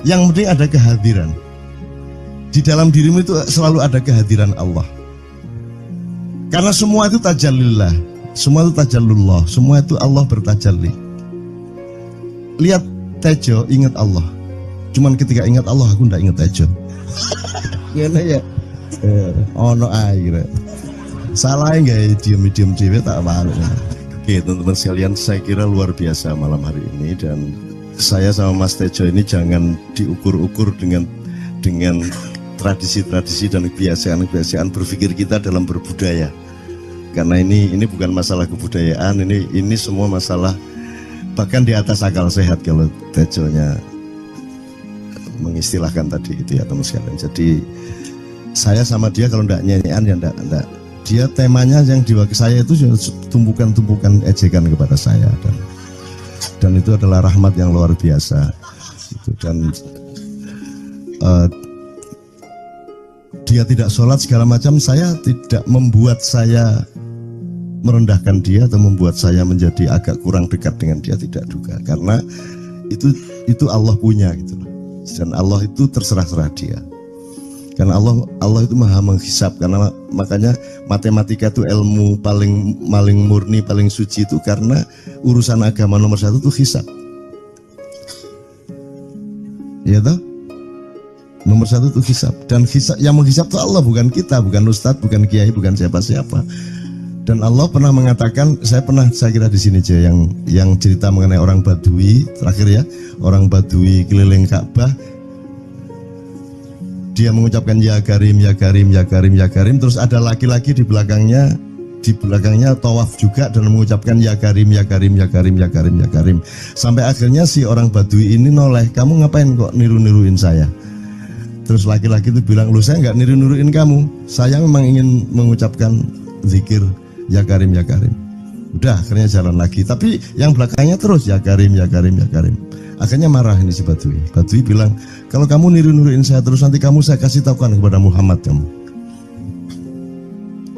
Yang penting ada kehadiran. Di dalam dirimu itu selalu ada kehadiran Allah. Karena semua itu tajallillah, semua itu tajallullah, semua itu Allah bertajalli. Lihat Tejo, ingat Allah. Cuman ketika ingat Allah, aku ndak ingat Tejo. Gimana ya? Ono air. Salah nggak diem cewek tak malu. Oke teman-teman sekalian, saya kira luar biasa malam hari ini, dan saya sama Mas Tejo ini jangan diukur-ukur dengan tradisi-tradisi dan kebiasaan-kebiasaan berpikir kita dalam berbudaya. Karena ini bukan masalah kebudayaan, ini semua masalah bahkan di atas akal sehat kalau Tejonya mengistilahkan tadi itu ya teman sekalian. Jadi saya sama dia kalau ndak nyanyian ya ndak. Dia temanya yang diwakili saya itu tumpukan-tumpukan ejekan kepada saya, dan itu adalah rahmat yang luar biasa. Dan dia tidak sholat segala macam, saya tidak membuat saya merendahkan dia atau membuat saya menjadi agak kurang dekat dengan dia, tidak juga, karena itu Allah punya gitu loh. Dan Allah itu terserah-serah dia. Karena Allah itu maha menghisap. Karena makanya matematika itu ilmu paling murni, paling suci itu karena urusan agama nomor 1 itu hisap. Ya toh? Nomor 1 itu hisap. Dan hisap, yang menghisap itu Allah, bukan kita, bukan ustadz, bukan kiai, bukan siapa-siapa. Dan Allah pernah mengatakan, saya kira di sini aja yang cerita mengenai orang Badui terakhir ya, orang Badui keliling Ka'bah, dia mengucapkan ya Karim, ya Karim, ya Karim, ya Karim, terus ada laki-laki di belakangnya tawaf juga dan mengucapkan ya Karim, ya Karim, ya Karim, ya Karim, ya Karim, sampai akhirnya si orang Badui ini noleh, kamu ngapain kok niru-niruin saya? Terus laki-laki itu bilang, loh saya nggak niru-niruin kamu, saya memang ingin mengucapkan zikir ya Karim, ya Karim. Udah akhirnya jalan lagi, tapi yang belakangnya terus ya Karim, ya Karim, ya Karim. Akhirnya marah ini si Badui. Badui bilang, kalau kamu niru-niruin saya terus, nanti saya kasih tahukan kepada Muhammad kamu.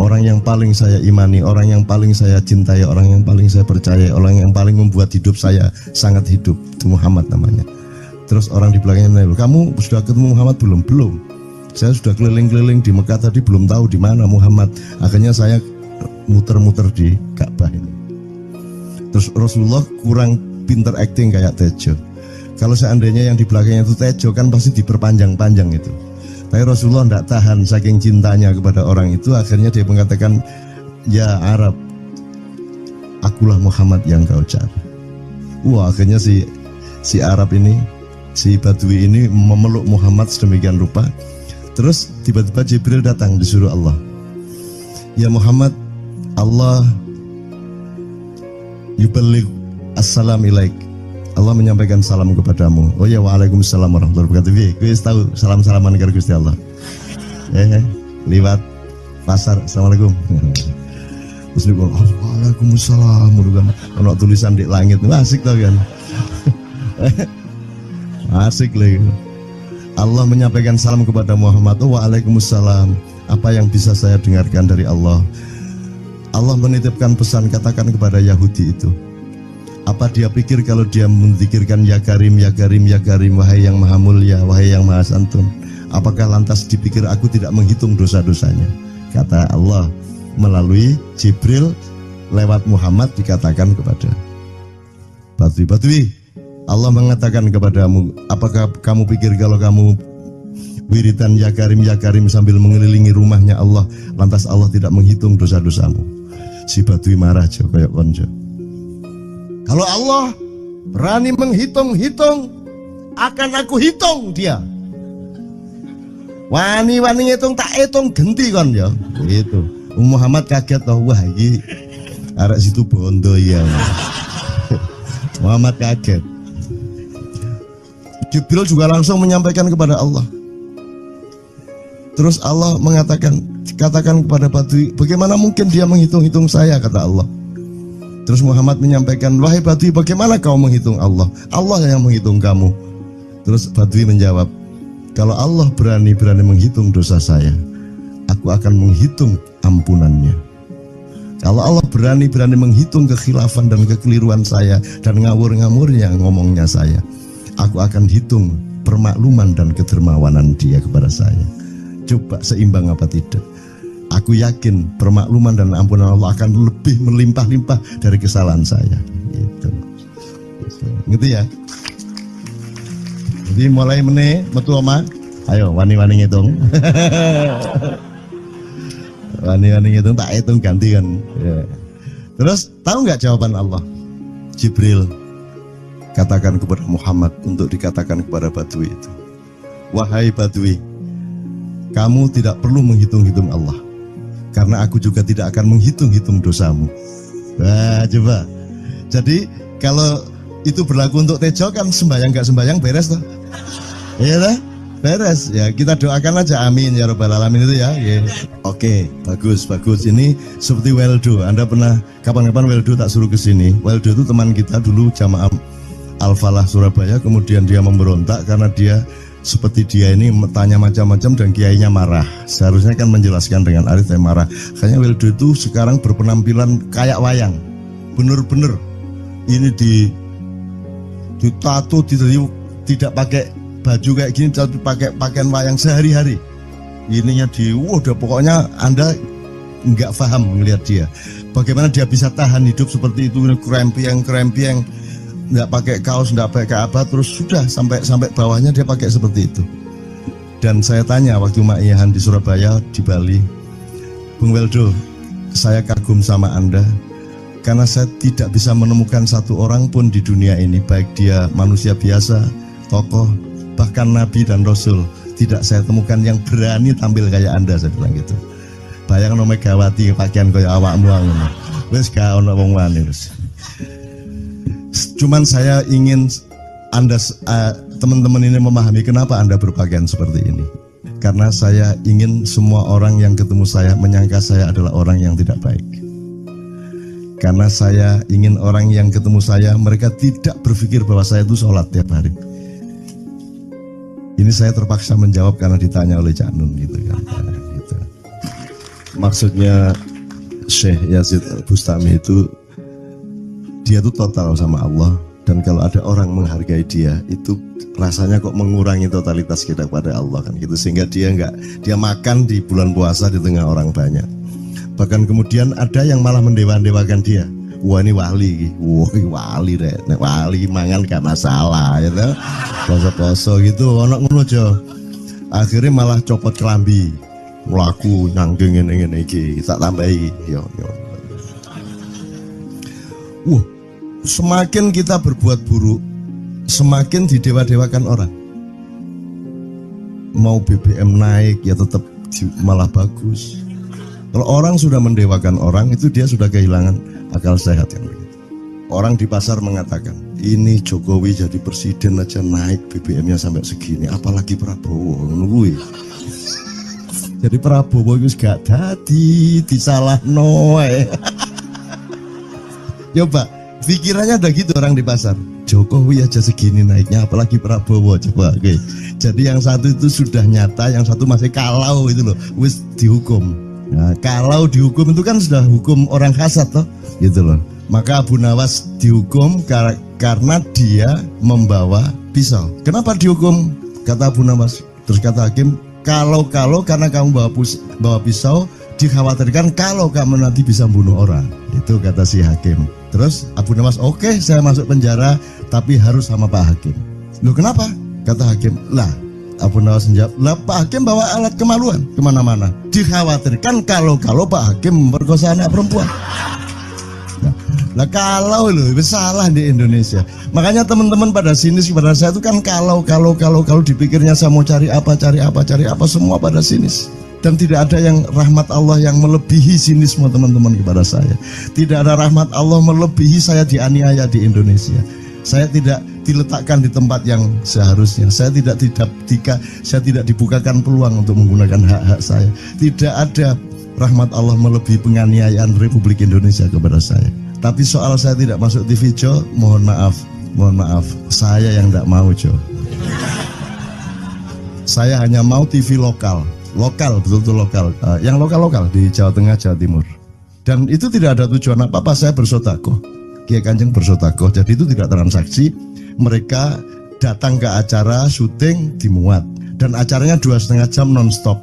Orang yang paling saya imani, orang yang paling saya cintai, orang yang paling saya percaya, orang yang paling membuat hidup saya sangat hidup, itu Muhammad namanya. Terus orang di belakangnya nanya, kamu sudah ketemu Muhammad belum? Belum. Saya sudah keliling-keliling di Mekah tadi, belum tahu di mana Muhammad. Akhirnya saya muter-muter di Ka'bah ini. Terus Rasulullah kurang pinter acting kayak Tejo. Kalau seandainya yang di belakangnya itu Tejo kan pasti diperpanjang-panjang itu. Tapi Rasulullah tidak tahan saking cintanya kepada orang itu, akhirnya dia mengatakan, ya Arab, akulah Muhammad yang kau cari. Wah, akhirnya si Arab ini, si Badui ini memeluk Muhammad sedemikian rupa. Terus tiba-tiba Jibril datang disuruh Allah. Ya Muhammad, Allah yuballigh assalam ilaik. Allah menyampaikan salam kepadamu. Oh ya, waalaikumsalam warahmatullahi wabarakatuh. Gue tahu salam-salaman karo Gusti Allah. Liwat pasar, assalamualaikum. Terus dia bilang, waalaikumsalam. Ono tulisan di langit, asik tau kan? Asik lagi. Allah menyampaikan salam kepada Muhammad. Oh, waalaikumsalam. Apa yang bisa saya dengarkan dari Allah? Allah menitipkan pesan, katakan kepada Yahudi itu. Apa dia pikir kalau dia menzikirkan ya Karim, ya Karim, ya Karim, wahai yang maha mulia, wahai yang maha santun, apakah lantas dipikir aku tidak menghitung dosa-dosanya? Kata Allah melalui Jibril lewat Muhammad dikatakan kepada Badui, Allah mengatakan kepadamu, apakah kamu pikir kalau kamu wiridan ya karim sambil mengelilingi rumahnya Allah, lantas Allah tidak menghitung dosa-dosamu. Si Badui marah jo kayak konjo. Kalau Allah berani menghitung-hitung, akan aku hitung dia. Wani-wani ngitung tak hitung genti kon ya. Gitu. Muhammad kaget toh, wah iki arek situ bondo ya. Muhammad kaget. Jibril juga langsung menyampaikan kepada Allah. Terus Allah mengatakan, katakan kepada Badui, bagaimana mungkin dia menghitung-hitung saya, kata Allah. Terus Muhammad menyampaikan, wahai Badui, bagaimana kau menghitung Allah? Allah yang menghitung kamu. Terus Badui menjawab, kalau Allah berani menghitung dosa saya, aku akan menghitung ampunannya. Kalau Allah berani menghitung kekhilafan dan kekeliruan saya dan ngawur-ngawurnya ngomongnya saya, aku akan hitung permakluman dan kedermawanan dia kepada saya. Coba seimbang apa tidak? Aku yakin permakluman dan ampunan Allah akan lebih melimpah-limpah dari kesalahan saya. Gitu. Ngerti ya? Jadi mulai meneh metu oma, ayo wani-wani ngitung. Wani-wani ngitung tak hitung ganti kan. Ya. Terus tahu nggak jawaban Allah? Jibril katakan kepada Muhammad untuk dikatakan kepada Badui itu. Wahai Badui, kamu tidak perlu menghitung-hitung Allah, karena aku juga tidak akan menghitung-hitung dosamu. Wah, coba. Jadi kalau itu berlaku untuk Tejo kan sembahyang gak sembahyang beres toh? Iya lah, beres ya. Kita doakan aja amin ya robbal alamin itu ya. Yeah. Oke, bagus. Ini seperti Weldo. Anda pernah kapan-kapan Weldo tak suruh ke sini. Weldo itu teman kita dulu jamaah Al-Falah Surabaya. Kemudian dia memberontak karena dia seperti dia ini tanya macam-macam dan kiainya marah. Seharusnya kan menjelaskan dengan arif yang marah. Kayaknya Weldo itu sekarang berpenampilan kayak wayang. Bener-bener ini ditato, tidak pakai baju kayak gini, tapi pakai pakaian wayang sehari-hari. Ininya udah pokoknya Anda nggak paham melihat dia. Bagaimana dia bisa tahan hidup seperti itu, krempieng, nggak pakai kaos, nggak pakai apa, terus sudah sampai bawahnya dia pakai seperti itu. Dan saya tanya waktu Ma'iyahan di Surabaya, di Bali, Bung Weldo, saya kagum sama Anda. Karena saya tidak bisa menemukan satu orang pun di dunia ini, baik dia manusia biasa, tokoh, bahkan Nabi dan Rasul, tidak saya temukan yang berani tampil kayak Anda, saya bilang gitu. Bayang no Megawati pakaian kayak awakmu ngono. Wis gak ono wong wani wis. Cuman saya ingin Anda teman-teman ini memahami kenapa Anda berpakaian seperti ini. Karena saya ingin semua orang yang ketemu saya menyangka saya adalah orang yang tidak baik. Karena saya ingin orang yang ketemu saya, mereka tidak berpikir bahwa saya itu sholat tiap hari. Ini saya terpaksa menjawab karena ditanya oleh Cak Nun gitu kan. Gitu. Maksudnya Syekh Yazid Bustami itu, dia itu total sama Allah. Dan kalau ada orang menghargai dia, itu rasanya kok mengurangi totalitas kita kepada Allah kan gitu. Sehingga dia makan di bulan puasa di tengah orang banyak. Bahkan kemudian ada yang malah mendewa-dewakan dia. Wah ini wali, wali deh. Nek wali mangan gak masalah, ya gitu. Poso-poso gitu, anak ngono aja. Akhirnya malah copot kelambi, melaku nyanggeng ngene iki, tak tambahi. Yo. Semakin kita berbuat buruk, semakin didewa-dewakan orang. Mau BBM naik ya tetap malah bagus. Kalau orang sudah mendewakan orang, itu dia sudah kehilangan akal sehat kan begitu. Orang di pasar mengatakan, ini Jokowi jadi presiden aja naik BBM-nya sampai segini, apalagi Prabowo nungguin. Jadi Prabowo itu gak dadi disalahno. Coba pikirannya udah gitu orang di pasar. Jokowi aja segini naiknya, apalagi Prabowo, coba. Oke. Jadi yang satu itu sudah nyata, yang satu masih kalau itu loh, wis dihukum. Nah, kalau dihukum itu kan sudah hukum orang hasad toh, gitu loh. Maka Abu Nawas dihukum karena dia membawa pisau. Kenapa dihukum? Kata Abu Nawas. Terus kata hakim, kalau karena kamu bawa pisau, dikhawatirkan kalau kamu nanti bisa bunuh orang. Itu kata si hakim. Terus Abu Nawas, oke, saya masuk penjara, tapi harus sama Pak Hakim. Loh kenapa? Kata hakim, lah Abu Nawas menjawab, lah Pak Hakim bawa alat kemaluan kemana-mana. Dikhawatirkan kalau Pak Hakim memperkosa anak perempuan. Nah kalau loh, salah di Indonesia. Makanya teman-teman pada sinis kepada saya itu kan kalau dipikirnya saya mau cari apa, semua pada sinis. Dan tidak ada yang rahmat Allah yang melebihi sinisme teman-teman kepada saya. Tidak ada rahmat Allah melebihi saya dianiaya di Indonesia. Saya tidak diletakkan di tempat yang seharusnya. Saya tidak dibukakan peluang untuk menggunakan hak-hak saya. Tidak ada rahmat Allah melebihi penganiayaan Republik Indonesia kepada saya. Tapi soal saya tidak masuk TV Jo, mohon maaf, saya yang tidak mau Jo. Saya hanya mau TV lokal, betul-betul lokal, yang lokal di Jawa Tengah, Jawa Timur. Dan itu tidak ada tujuan apa-apa, saya bersodakoh. Kiai Kanjeng bersodakoh, jadi itu tidak transaksi. Mereka datang ke acara syuting dimuat dan acaranya 2,5 jam non-stop.